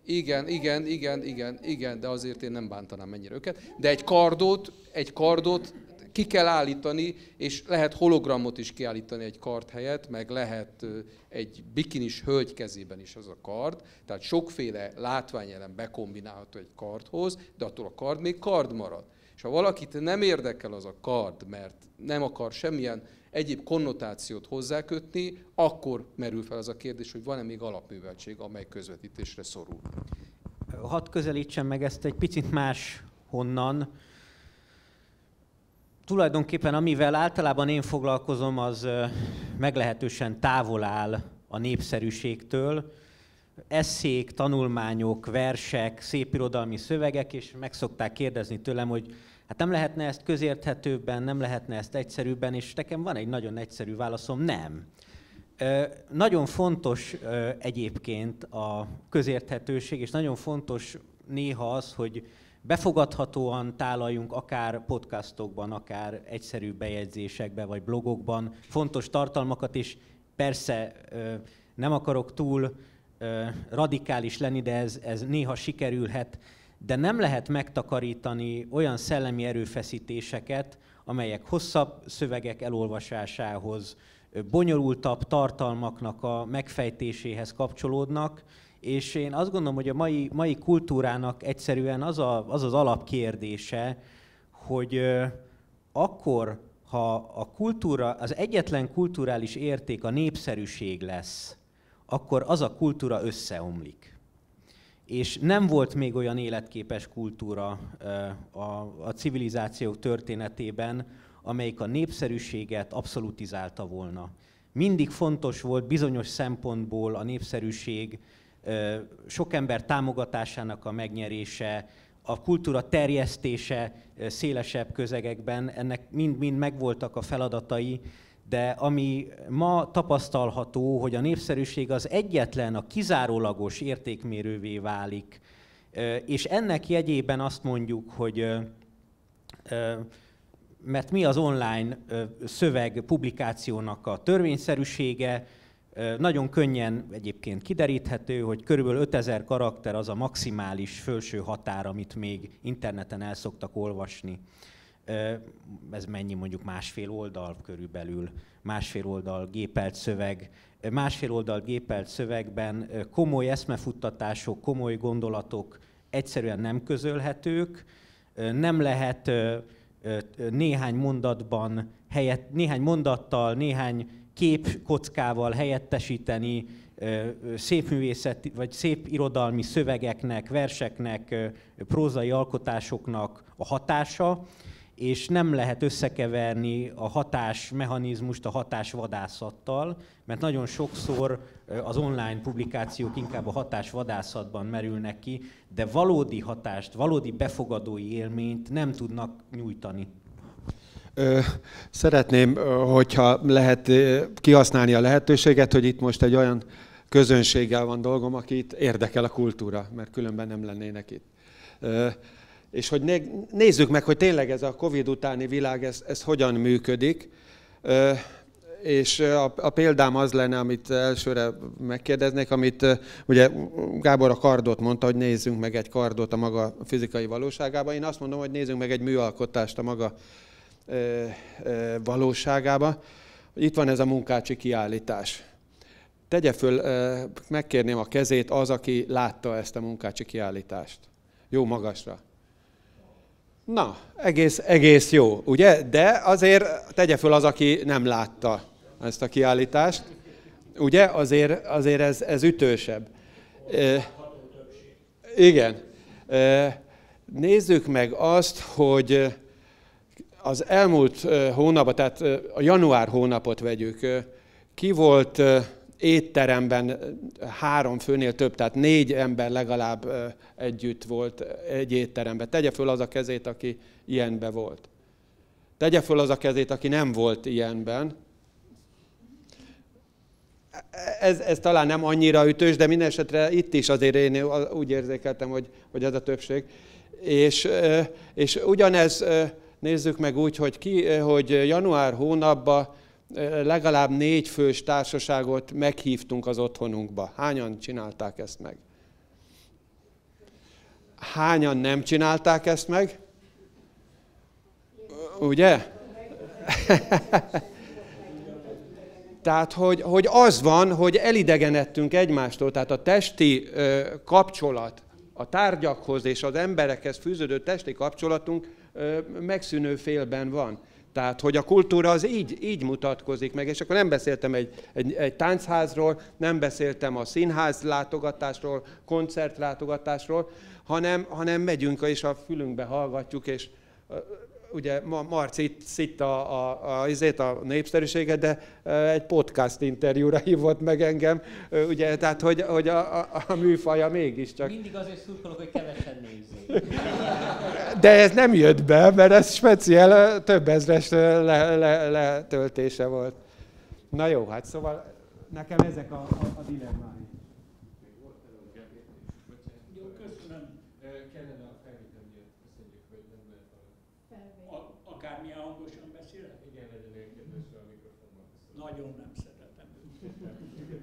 Igen, de azért én nem bántanám mennyire őket. De egy kardot ki kell állítani, és lehet hologramot is kiállítani egy kard helyett, meg lehet egy bikinis hölgy kezében is az a kard, tehát sokféle látványelem bekombinálható egy kardhoz, de attól a kard még kard marad. És ha valakit nem érdekel az a kard, mert nem akar semmilyen egyéb konnotációt hozzákötni, akkor merül fel az a kérdés, hogy van-e még alapműveltség, amely közvetítésre szorul. Hadd közelítsem meg ezt egy picit más honnan. Tulajdonképpen amivel általában én foglalkozom, az meglehetősen távol áll a népszerűségtől. Esszék, tanulmányok, versek, szépirodalmi szövegek, és meg szokták kérdezni tőlem, hogy hát nem lehetne ezt közérthetőbben, nem lehetne ezt egyszerűbben, és nekem van egy nagyon egyszerű válaszom, nem. Nagyon fontos egyébként a közérthetőség, és nagyon fontos néha az, hogy befogadhatóan tálaljunk akár podcastokban, akár egyszerű bejegyzésekben, vagy blogokban fontos tartalmakat, és persze nem akarok túl radikális lenni, de ez néha sikerülhet, de nem lehet megtakarítani olyan szellemi erőfeszítéseket, amelyek hosszabb szövegek elolvasásához, bonyolultabb tartalmaknak a megfejtéséhez kapcsolódnak, és én azt gondolom, hogy a mai kultúrának egyszerűen az az alapkérdése, hogy akkor, ha a kultúra, az egyetlen kulturális érték a népszerűség lesz, akkor az a kultúra összeomlik. És nem volt még olyan életképes kultúra a civilizációk történetében, amelyik a népszerűséget abszolutizálta volna. Mindig fontos volt bizonyos szempontból a népszerűség, sok ember támogatásának a megnyerése, a kultúra terjesztése szélesebb közegekben, ennek mind-mind megvoltak a feladatai, de ami ma tapasztalható, hogy a népszerűség az egyetlen, a kizárólagos értékmérővé válik, és ennek jegyében azt mondjuk, hogy mert mi az online szöveg publikációnak a törvényszerűsége, nagyon könnyen egyébként kideríthető, hogy körülbelül 5000 karakter az a maximális felső határ, amit még interneten el szoktak olvasni. Ez mennyi, mondjuk másfél oldal körülbelül, másfél oldal gépelt szöveg. Másfél oldal gépelt szövegben komoly eszmefuttatások, komoly gondolatok egyszerűen nem közölhetők, nem lehet néhány mondattal, néhány képkockával helyettesíteni szépművészeti vagy szép irodalmi szövegeknek, verseknek, prózai alkotásoknak a hatása, és nem lehet összekeverni a hatásmechanizmust a hatásvadászattal, mert nagyon sokszor az online publikációk inkább a hatásvadászatban merülnek ki, de valódi hatást, valódi befogadói élményt nem tudnak nyújtani. Szeretném, hogyha lehet kihasználni a lehetőséget, hogy itt most egy olyan közönséggel van dolgom, akit érdekel a kultúra, mert különben nem lennének itt. És hogy nézzük meg, hogy tényleg ez a Covid utáni világ, ez hogyan működik. És a példám az lenne, amit elsőre megkérdeznék, amit ugye Gábor a kardot mondta, hogy nézzünk meg egy kardot a maga fizikai valóságában. Én azt mondom, hogy nézzünk meg egy műalkotást a maga valóságába. Itt van ez a Munkácsi kiállítás. Tegye föl, megkérném a kezét az, aki látta ezt a Munkácsi kiállítást. Jó magasra. Na, egész jó, ugye? De azért tegye föl az, aki nem látta ezt a kiállítást. Ugye? Azért ez ütősebb. Igen. Nézzük meg azt, hogy az elmúlt hónapban, tehát a január hónapot vegyük, ki volt étteremben 3 főnél több, tehát 4 ember legalább együtt volt egy étteremben. Tegye föl az a kezét, aki ilyenben volt. Tegye föl az a kezét, aki nem volt ilyenben. Ez talán nem annyira ütős, de minden esetre itt is azért én úgy érzékeltem, hogy ez a többség. És ugyanez nézzük meg úgy, hogy január hónapban legalább 4 fős társaságot meghívtunk az otthonunkba. Hányan csinálták ezt meg? Hányan nem csinálták ezt meg? Ugye? Tehát, hogy az van, hogy elidegenedtünk egymástól, tehát a testi kapcsolat, a tárgyakhoz és az emberekhez fűződő testi kapcsolatunk megszűnő félben van. Tehát, hogy a kultúra az így mutatkozik meg, és akkor nem beszéltem egy táncházról, nem beszéltem a színház látogatásról, koncertlátogatásról, hanem megyünk és a fülünkbe hallgatjuk, és ugye Marci szitta a népszerűséget, de egy podcast interjúra hívott meg engem, ugye, tehát hogy a műfaja mégiscsak. Mindig azért szurkolok, hogy kevesen nézzék. De ez nem jött be, mert ez speciál több ezres letöltése volt. Na jó, hát szóval nekem ezek a dilemmái. Akármilyen hangosan beszélek? Igen, legyen elkérdezve a mikrofonban. Nagyon nem szeretem őket.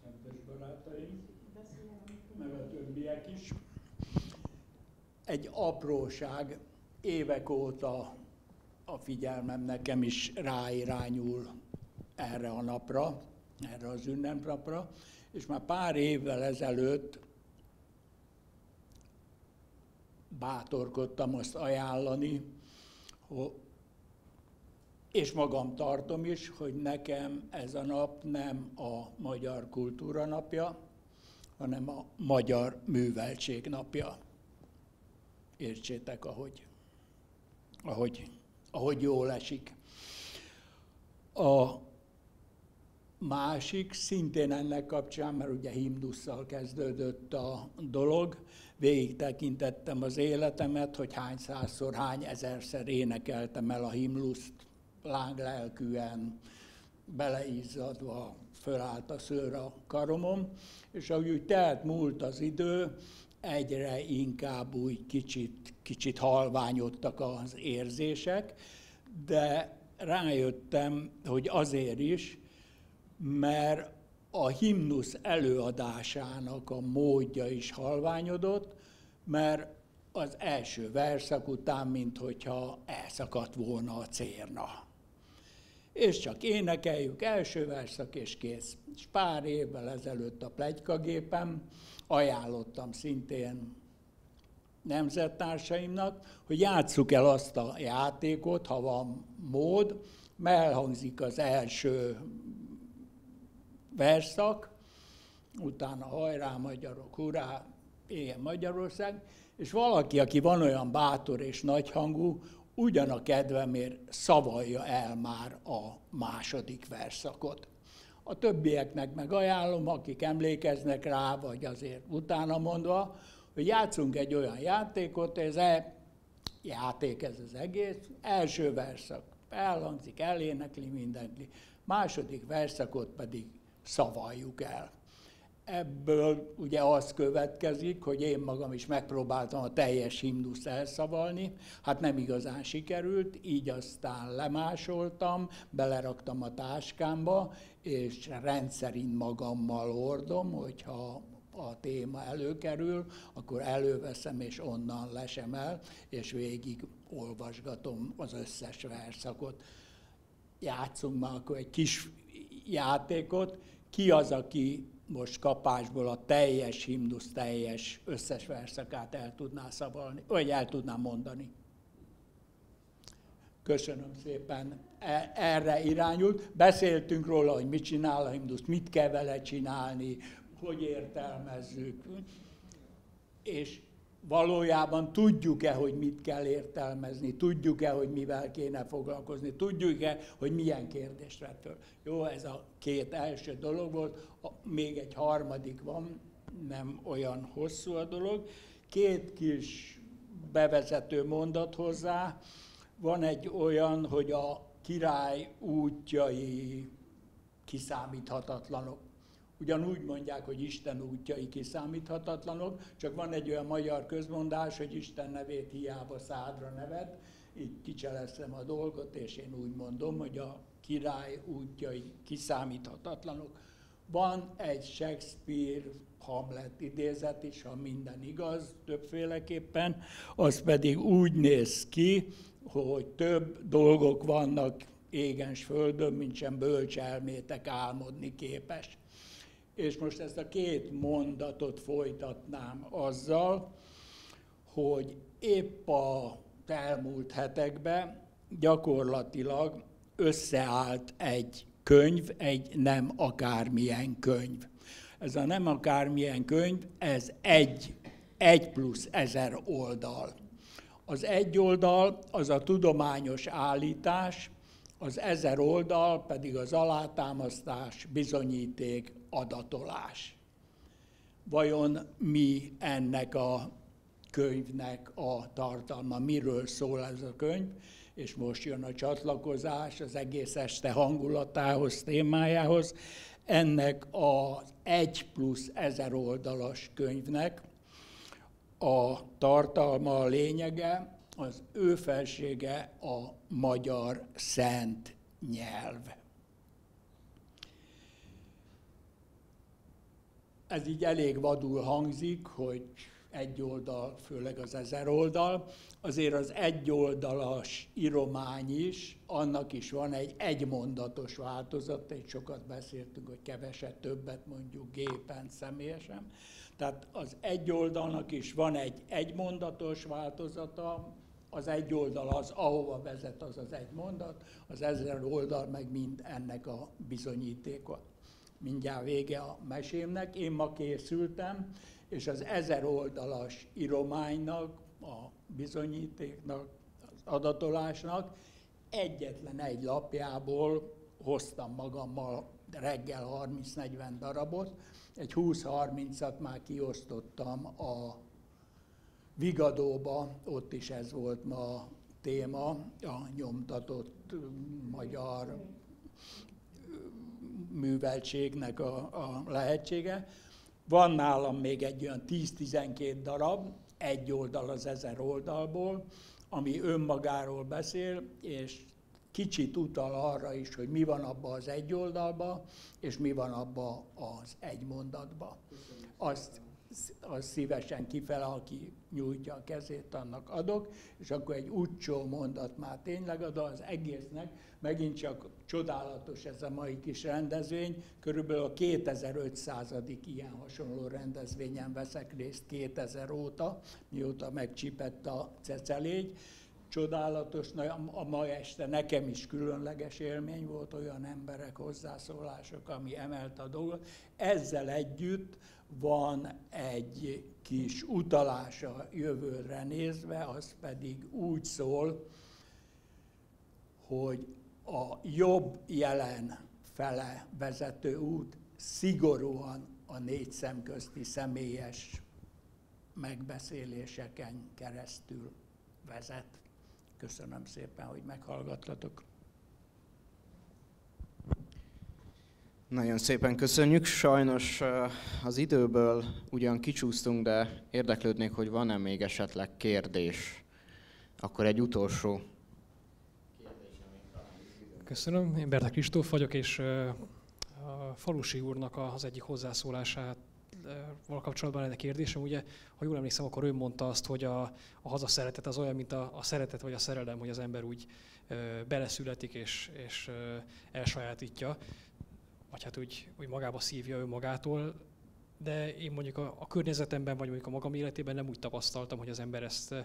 Kedves barátaim, meg a többiek is. Egy apróság, évek óta a figyelmem nekem is ráirányul erre a napra, erre az ünnepnapra, és már pár évvel ezelőtt bátorkodtam azt ajánlani, és magam tartom is, hogy nekem ez a nap nem a Magyar Kultúra Napja, hanem a Magyar Műveltség Napja. Értsétek, ahogy jól esik. A másik, szintén ennek kapcsán, mert ugye himnusszal kezdődött a dolog, végig tekintettem az életemet, hogy hány százszor, hány ezerszer énekeltem el a himnuszt, lánglelkűen, beleizzadva, fölállt a szőr a karomom, és ahogy úgy telt múlt az idő, egyre inkább úgy kicsit halványodtak az érzések, de rájöttem, hogy azért is, mert a himnusz előadásának a módja is halványodott, mert az első verszak után, minthogyha elszakadt volna a cérna. És csak énekeljük, első verszak és kész. És pár évvel ezelőtt a pletykagépem ajánlottam szintén nemzettársaimnak, hogy játsszuk el azt a játékot, ha van mód, mert elhangzik az első verszak, utána hajrá magyarok, hurrá, éljen Magyarország, és valaki, aki van olyan bátor és nagyhangú, ugyan a kedvemért szavalja el már a második verszakot. A többieknek meg ajánlom, akik emlékeznek rá, vagy azért utána mondva, hogy játszunk egy olyan játékot, ez az egész, első verszak elhangzik, elénekli, mindenki, második verszakot pedig szavaljuk el. Ebből ugye az következik, hogy én magam is megpróbáltam a teljes himnuszt elszavalni, hát nem igazán sikerült, így aztán lemásoltam, beleraktam a táskámba, és rendszerint magammal hordom, hogyha a téma előkerül, akkor előveszem, és onnan lesem el, és végig olvasgatom az összes verszakot. Játszunk már akkor egy kis játékot, ki az, aki most kapásból a teljes himnusz, teljes összes verszakát el tudná szavalni, vagy el tudná mondani. Köszönöm szépen, erre irányult. Beszéltünk róla, hogy mit csinál a himnusz, mit kell vele csinálni, hogy értelmezzük. És valójában tudjuk-e, hogy mit kell értelmezni, tudjuk-e, hogy mivel kéne foglalkozni, tudjuk-e, hogy milyen kérdést vett föl. Jó, ez a két első dolog volt, még egy harmadik van, nem olyan hosszú a dolog. Két kis bevezető mondat hozzá. Van egy olyan, hogy a király útjai kiszámíthatatlanok. Ugyanúgy mondják, hogy Isten útjai kiszámíthatatlanok, csak van egy olyan magyar közmondás, hogy Isten nevét hiába szádra neved, így kicseleszem a dolgot, és én úgy mondom, hogy a király útjai kiszámíthatatlanok. Van egy Shakespeare Hamlet idézet is, ha minden igaz, többféleképpen, az pedig úgy néz ki, hogy több dolgok vannak égens földön, mint sem bölcs elmétek álmodni képes. És most ezt a két mondatot folytatnám azzal, hogy épp a elmúlt hetekben gyakorlatilag összeállt egy könyv, egy nem akármilyen könyv. Ez a nem akármilyen könyv, ez egy plusz 1000 oldal. Az egy oldal az a tudományos állítás, az 1000 oldal pedig az alátámasztás, bizonyíték, adatolás. Vajon mi ennek a könyvnek a tartalma, miről szól ez a könyv? És most jön a csatlakozás az egész este hangulatához, témájához. Ennek az 1 plusz 1000 oldalas könyvnek a tartalma, a lényege, az ő felsége a magyar szent nyelv. Ez így elég vadul hangzik, hogy egy oldal, főleg az 1000 oldal. Azért az egyoldalas íromány is, annak is van egy egymondatos változat, egy sokat beszéltünk, hogy keveset, többet mondjuk gépen, személyesen. Tehát az egy oldalnak is van egy egymondatos változata, az egy oldal az, ahova vezet, az az egy mondat, az 1000 oldal meg mind ennek a bizonyítéka. Mindjárt vége a mesémnek, én ma készültem, és az 1000 oldalas írománynak, a bizonyítéknak, az adatolásnak egyetlen egy lapjából hoztam magammal reggel 30-40 darabot, egy 20-30-at már kiosztottam a Vigadóba, ott is ez volt ma a téma, a nyomtatott magyar műveltségnek a lehetsége. Van nálam még egy olyan 10-12 darab, egy oldal az 1000 oldalból, ami önmagáról beszél, és kicsit utal arra is, hogy mi van abban az egy oldalban, és mi van abban az egy mondatban. Azt szívesen kifele, aki nyújtja a kezét, annak adok, és akkor egy utcsó mondat már tényleg ad az egésznek. Megint csak csodálatos ez a mai kis rendezvény, körülbelül a 2500. ilyen hasonló rendezvényen veszek részt 2000 óta, mióta megcsípett a cecelégy. Csodálatos, a mai este nekem is különleges élmény volt, olyan emberek, hozzászólások, ami emelte a dolgot. Ezzel együtt van egy kis utalás a jövőre nézve, az pedig úgy szól, hogy a jobb jelen fele vezető út szigorúan a 4 szem közti személyes megbeszéléseken keresztül vezet. Köszönöm szépen, hogy meghallgattatok. Nagyon szépen köszönjük. Sajnos az időből ugyan kicsúsztunk, de érdeklődnék, hogy van-e még esetleg kérdés. Akkor egy utolsó. Köszönöm. Én Berta Kristóf vagyok, és a Falusi úrnak az egyik hozzászólásával kapcsolatban lenne kérdésem. Ugye, ha jól emlékszem, akkor ő mondta azt, hogy a hazaszeretet az olyan, mint a szeretet vagy a szerelem, hogy az ember úgy beleszületik és elsajátítja, vagy hát úgy magába szívja önmagától. De én mondjuk a környezetemben, vagy mondjuk a magam életében nem úgy tapasztaltam, hogy az ember ezt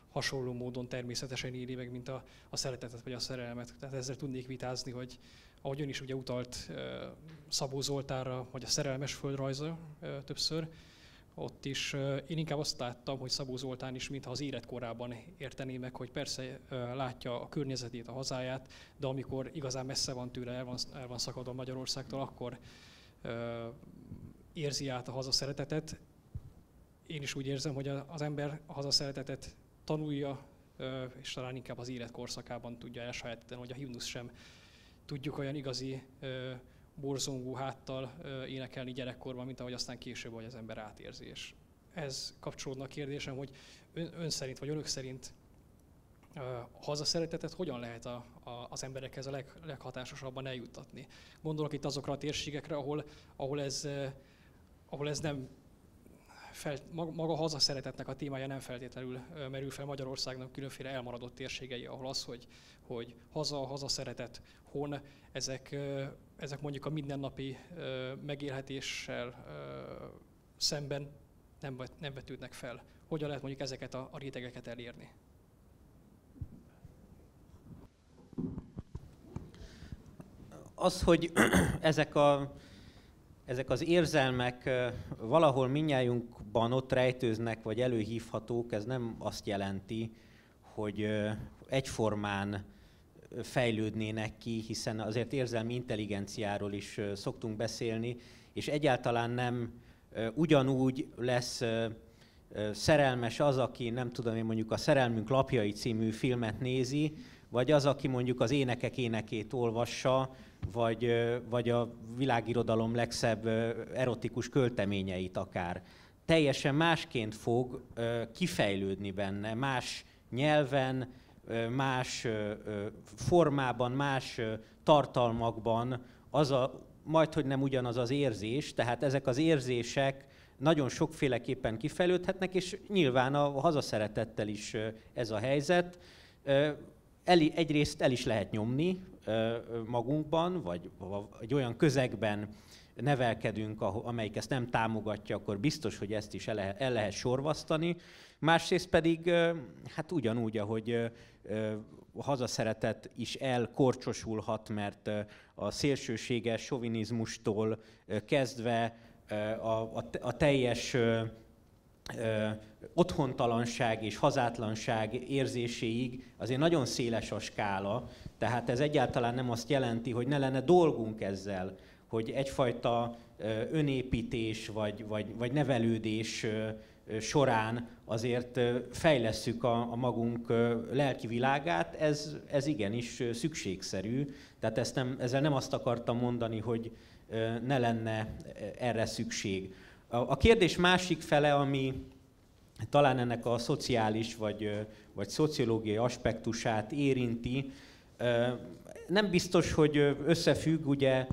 hasonló módon természetesen éli meg, mint a szeretetet vagy a szerelmet. Tehát ezzel tudnék vitázni, hogy ahogy ön is ugye utalt Szabó Zoltánra, vagy a Szerelmes földrajza többször, ott is én inkább azt láttam, hogy Szabó Zoltán is mintha az életkorában értené meg, hogy persze látja a környezetét, a hazáját, de amikor igazán messze van tőle, el van szakadva Magyarországtól, akkor érzi át a hazaszeretetet. Én is úgy érzem, hogy az ember a hazaszeretetet tanulja, és talán inkább az életkorszakában tudja elsajátítani, hogy a himnusz sem tudjuk olyan igazi borzongó háttal énekelni gyerekkorban, mint ahogy aztán később, hogy az ember átérzi. És ez kapcsolódna a kérdésem, hogy ön szerint, vagy önök szerint hazaszeretetet hogyan lehet az emberekhez a leghatásosabban eljuttatni. Gondolok itt azokra a térségekre, ahol ez nem maga a hazaszeretetnek a témája nem feltétlenül merül fel Magyarországnak különféle elmaradott térségei, ahol az, hogy hazaszeretet, hon, ezek mondjuk a mindennapi megélhetéssel szemben nem vetődnek fel. Hogyan lehet mondjuk ezeket a rétegeket elérni? Az, hogy ezek az érzelmek valahol mindnyájunkban ott rejtőznek, vagy előhívhatók, ez nem azt jelenti, hogy egyformán fejlődnének ki, hiszen azért érzelmi intelligenciáról is szoktunk beszélni, és egyáltalán nem ugyanúgy lesz szerelmes az, aki nem tudom én mondjuk a Szerelmünk lapjai című filmet nézi, vagy az, aki mondjuk az Énekek énekét olvassa, vagy a világirodalom legszebb erotikus költeményeit akár. Teljesen másként fog kifejlődni benne, más nyelven, más formában, más tartalmakban, majdhogy nem ugyanaz az érzés, tehát ezek az érzések nagyon sokféleképpen kifejlődhetnek, és nyilván a hazaszeretettel is ez a helyzet. Egyrészt el is lehet nyomni magunkban, vagy egy olyan közegben nevelkedünk, amelyik ezt nem támogatja, akkor biztos, hogy ezt is el lehet sorvasztani. Másrészt pedig, hát ugyanúgy, ahogy a hazaszeretet is elkorcsosulhat, mert a szélsőséges sovinizmustól kezdve a teljes otthontalanság és hazátlanság érzéséig azért nagyon széles a skála, tehát ez egyáltalán nem azt jelenti, hogy ne lenne dolgunk ezzel, hogy egyfajta önépítés vagy nevelődés során azért fejlesszük a magunk lelki világát, ez igenis szükségszerű. Tehát ezzel nem azt akartam mondani, hogy ne lenne erre szükség. A kérdés másik fele, ami talán ennek a szociális vagy szociológiai aspektusát érinti, nem biztos, hogy összefügg, ugye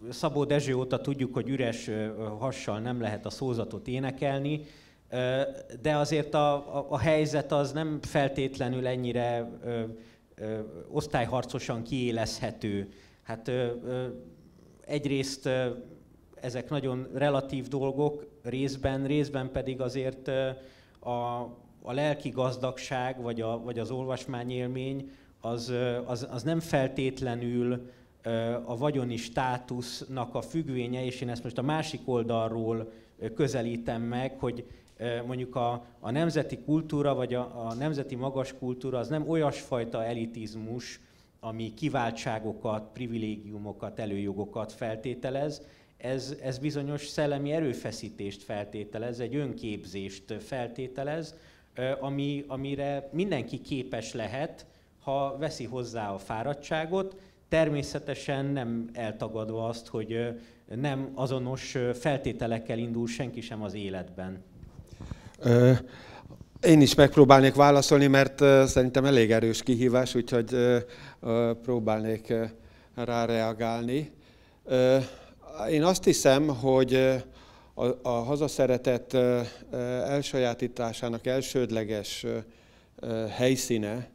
Szabó Dezső óta tudjuk, hogy üres hassal nem lehet a szózatot énekelni, de azért a helyzet az nem feltétlenül ennyire osztályharcosan kiélezhető. Hát egyrészt ezek nagyon relatív dolgok részben pedig azért a lelki gazdagság vagy az olvasmányélmény az nem feltétlenül a vagyoni státusznak a függvénye, és én ezt most a másik oldalról közelítem meg, hogy mondjuk a nemzeti kultúra vagy a nemzeti magas kultúra az nem olyasfajta elitizmus, ami kiváltságokat, privilégiumokat, előjogokat feltételez, ez bizonyos szellemi erőfeszítést feltételez, egy önképzést feltételez, amire mindenki képes lehet, ha veszi hozzá a fáradtságot, természetesen nem eltagadva azt, hogy nem azonos feltételekkel indul senki sem az életben. Én is megpróbálnék válaszolni, mert szerintem elég erős kihívás, úgyhogy próbálnék rá reagálni. Én azt hiszem, hogy a hazaszeretet elsajátításának elsődleges helyszíne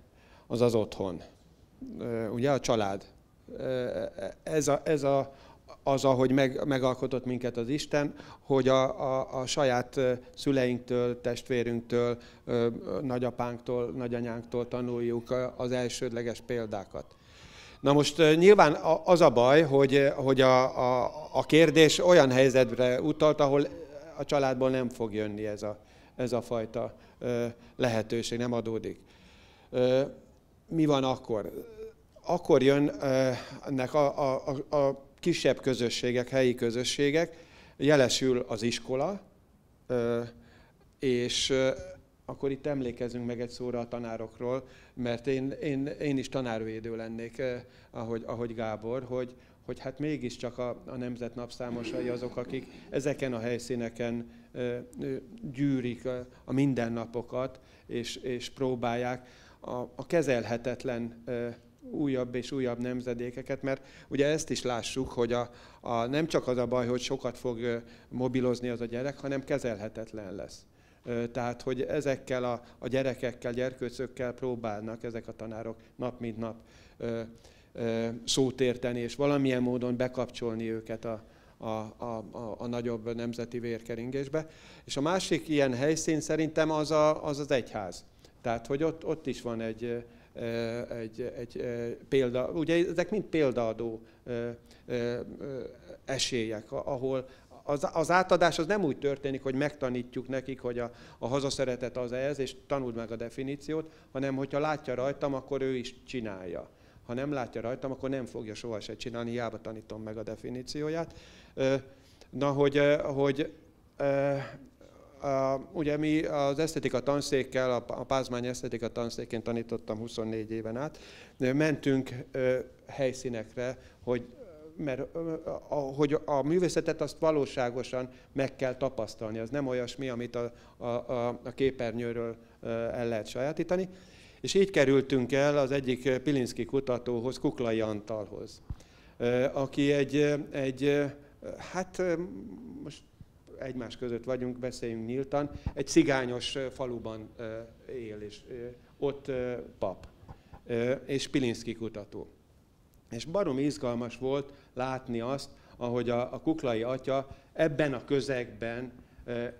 az az otthon. Ugye a család. Az, ahogy megalkotott minket az Isten, hogy a saját szüleinktől, testvérünktől, nagyapánktól, nagyanyánktól tanuljuk az elsődleges példákat. Na most nyilván az a baj, hogy a kérdés olyan helyzetre utalt, ahol a családból nem fog jönni ez a fajta lehetőség, nem adódik. Mi van akkor? Akkor jönnek a kisebb közösségek, helyi közösségek, jelesül az iskola, és akkor itt emlékezzünk meg egy szóra a tanárokról, mert én is tanárvédő lennék, ahogy Gábor, hogy hogy hát mégiscsak a nemzetnapszámosai azok, akik ezeken a helyszíneken gyűrik a mindennapokat, és próbálják a kezelhetetlen újabb és újabb nemzedékeket, mert ugye ezt is lássuk, hogy nem csak az a baj, hogy sokat fog mobilozni az a gyerek, hanem kezelhetetlen lesz. Tehát, hogy ezekkel a gyerekekkel, gyerkőcökkel próbálnak ezek a tanárok nap mint nap szót érteni, és valamilyen módon bekapcsolni őket a nagyobb nemzeti vérkeringésbe. És a másik ilyen helyszín szerintem az egyház. Tehát, hogy ott is van egy példa, ugye ezek mind példaadó esélyek, ahol az átadás az nem úgy történik, hogy megtanítjuk nekik, hogy a hazaszeretet az ez, és tanuld meg a definíciót, hanem hogyha látja rajtam, akkor ő is csinálja. Ha nem látja rajtam, akkor nem fogja sohasem csinálni, hiába tanítom meg a definícióját. Ugye mi az esztetika tanszékkel, a Pázmány esztetika tanszékén tanítottam 24 éven át, mentünk helyszínekre, hogy a művészetet azt valóságosan meg kell tapasztalni. Az nem olyasmi, amit a képernyőről el lehet sajátítani. És így kerültünk el az egyik Pilinszky kutatóhoz, Kuklai Antalhoz, aki hát most egymás között vagyunk, beszéljünk nyíltan, egy cigányos faluban él, és ott pap, és Pilinszky kutató. És baromi izgalmas volt látni azt, ahogy a Kuklai atya ebben a közegben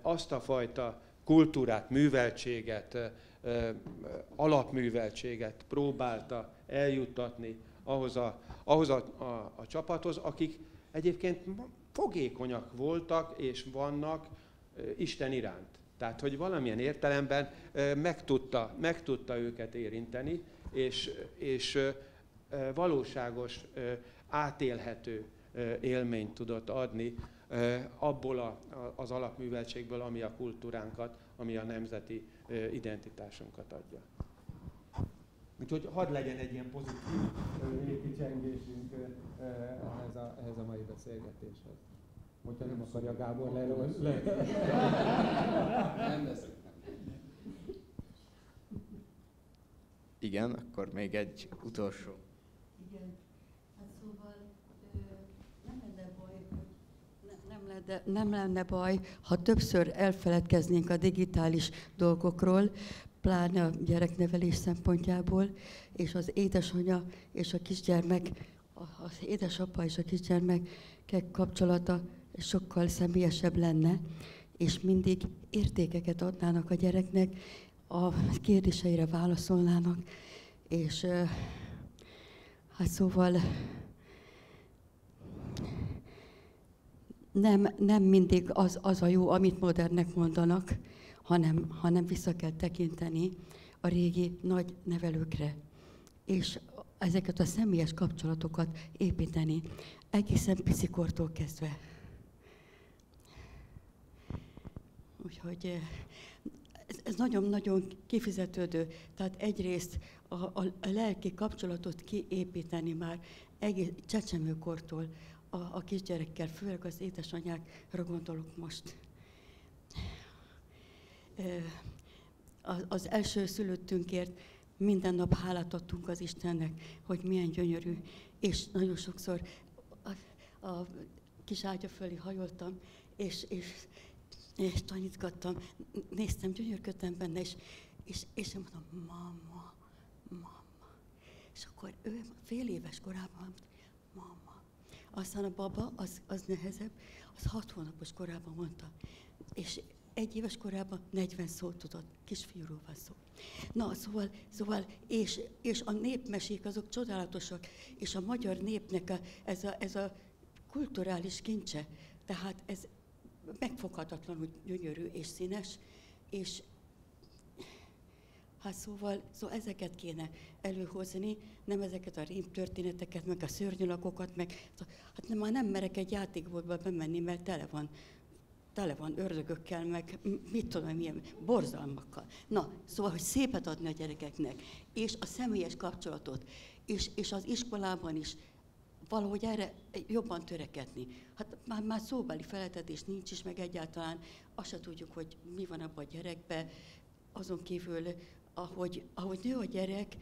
azt a fajta kultúrát, műveltséget, alapműveltséget próbálta eljuttatni ahhoz a csapathoz, akik egyébként fogékonyak voltak és vannak Isten iránt. Tehát, hogy valamilyen értelemben meg tudta őket érinteni, és valóságos, átélhető élményt tudott adni abból az alapműveltségből, ami a kultúránkat, ami a nemzeti identitásunkat adja. Úgyhogy hadd legyen egy ilyen pozitív kicsengésünk ehhez a mai beszélgetéshez. Hogyha nem akarja Gábor le. Nem lesz. Igen, akkor még egy utolsó. Igen, hát szóval nem lenne baj, ha többször elfeledkeznénk a digitális dolgokról, pláne a gyereknevelés szempontjából, és az édesanyja és a kisgyermek, az édesapa és a kisgyermekek kapcsolata sokkal személyesebb lenne, és mindig értékeket adnának a gyereknek, a kérdéseire válaszolnának, és hát szóval nem mindig az a jó, amit modernek mondanak, hanem vissza kell tekinteni a régi nagy nevelőkre, és ezeket a személyes kapcsolatokat építeni, egészen picikortól kezdve. Úgyhogy ez nagyon-nagyon kifizetődő. Tehát egyrészt a lelki kapcsolatot kiépíteni már egész csecsemőkortól a kisgyerekkel, főleg az édesanyákra gondolok most. Az első szülöttünkért minden nap hálát adtunk az Istennek, hogy milyen gyönyörű, és nagyon sokszor a kis ágya fölé hajoltam, és tanítgattam, néztem, gyönyörködtem benne, és én mondtam, mama. És akkor ő fél éves korában, mama. Aztán a baba, az nehezebb, az 6 hónapos korában mondta. És 1 éves korában 40 szót tudott, kisfiúról van szó. Na, szóval és a népmesék azok csodálatosak, és a magyar népnek ez a kulturális kincse, tehát ez megfoghatatlanul gyönyörű és színes, és hát szóval ezeket kéne előhozni, nem ezeket a rémtörténeteket, meg a szörnyűlakokat, hát már nem merek egy játékboltba bemenni, mert tele van ördögökkel, meg mit tudom, milyen borzalmakkal. Na, szóval, hogy szépet adni a gyerekeknek, és a személyes kapcsolatot, és az iskolában is valahogy erre jobban törekedni. Hát már szóbeli feleltetés nincs is, meg egyáltalán azt se tudjuk, hogy mi van abban a gyerekben. Azon kívül, ahogy nő a gyerek,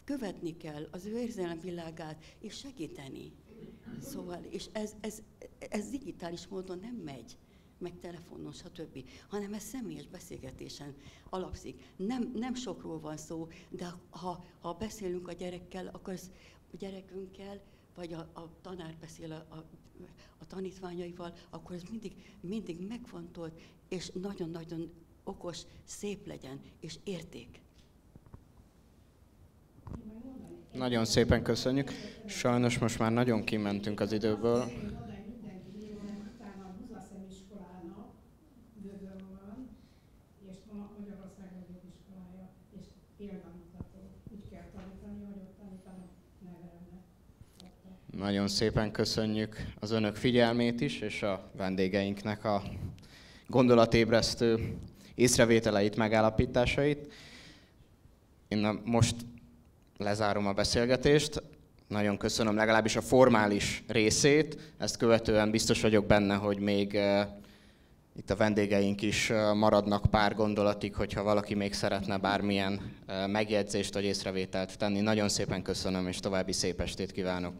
követni kell az ő érzelemvilágát, és segíteni. Szóval, és ez digitális módon nem megy, meg telefonon, stb., hanem ez személyes beszélgetésen alapszik. Nem sokról van szó, de ha beszélünk a gyerekkel, akkor a gyerekünkkel, vagy a tanár beszél a tanítványaival, akkor ez mindig megfontolt, és nagyon-nagyon okos, szép legyen, és érték. Nagyon szépen köszönjük. Sajnos most már nagyon kimentünk az időből. Nagyon szépen köszönjük az önök figyelmét is, és a vendégeinknek a gondolatébresztő észrevételeit, megállapításait. Én most lezárom a beszélgetést. Nagyon köszönöm legalábbis a formális részét. Ezt követően biztos vagyok benne, hogy még itt a vendégeink is maradnak pár gondolatig, hogyha valaki még szeretne bármilyen megjegyzést vagy észrevételt tenni. Nagyon szépen köszönöm, és további szép estét kívánok.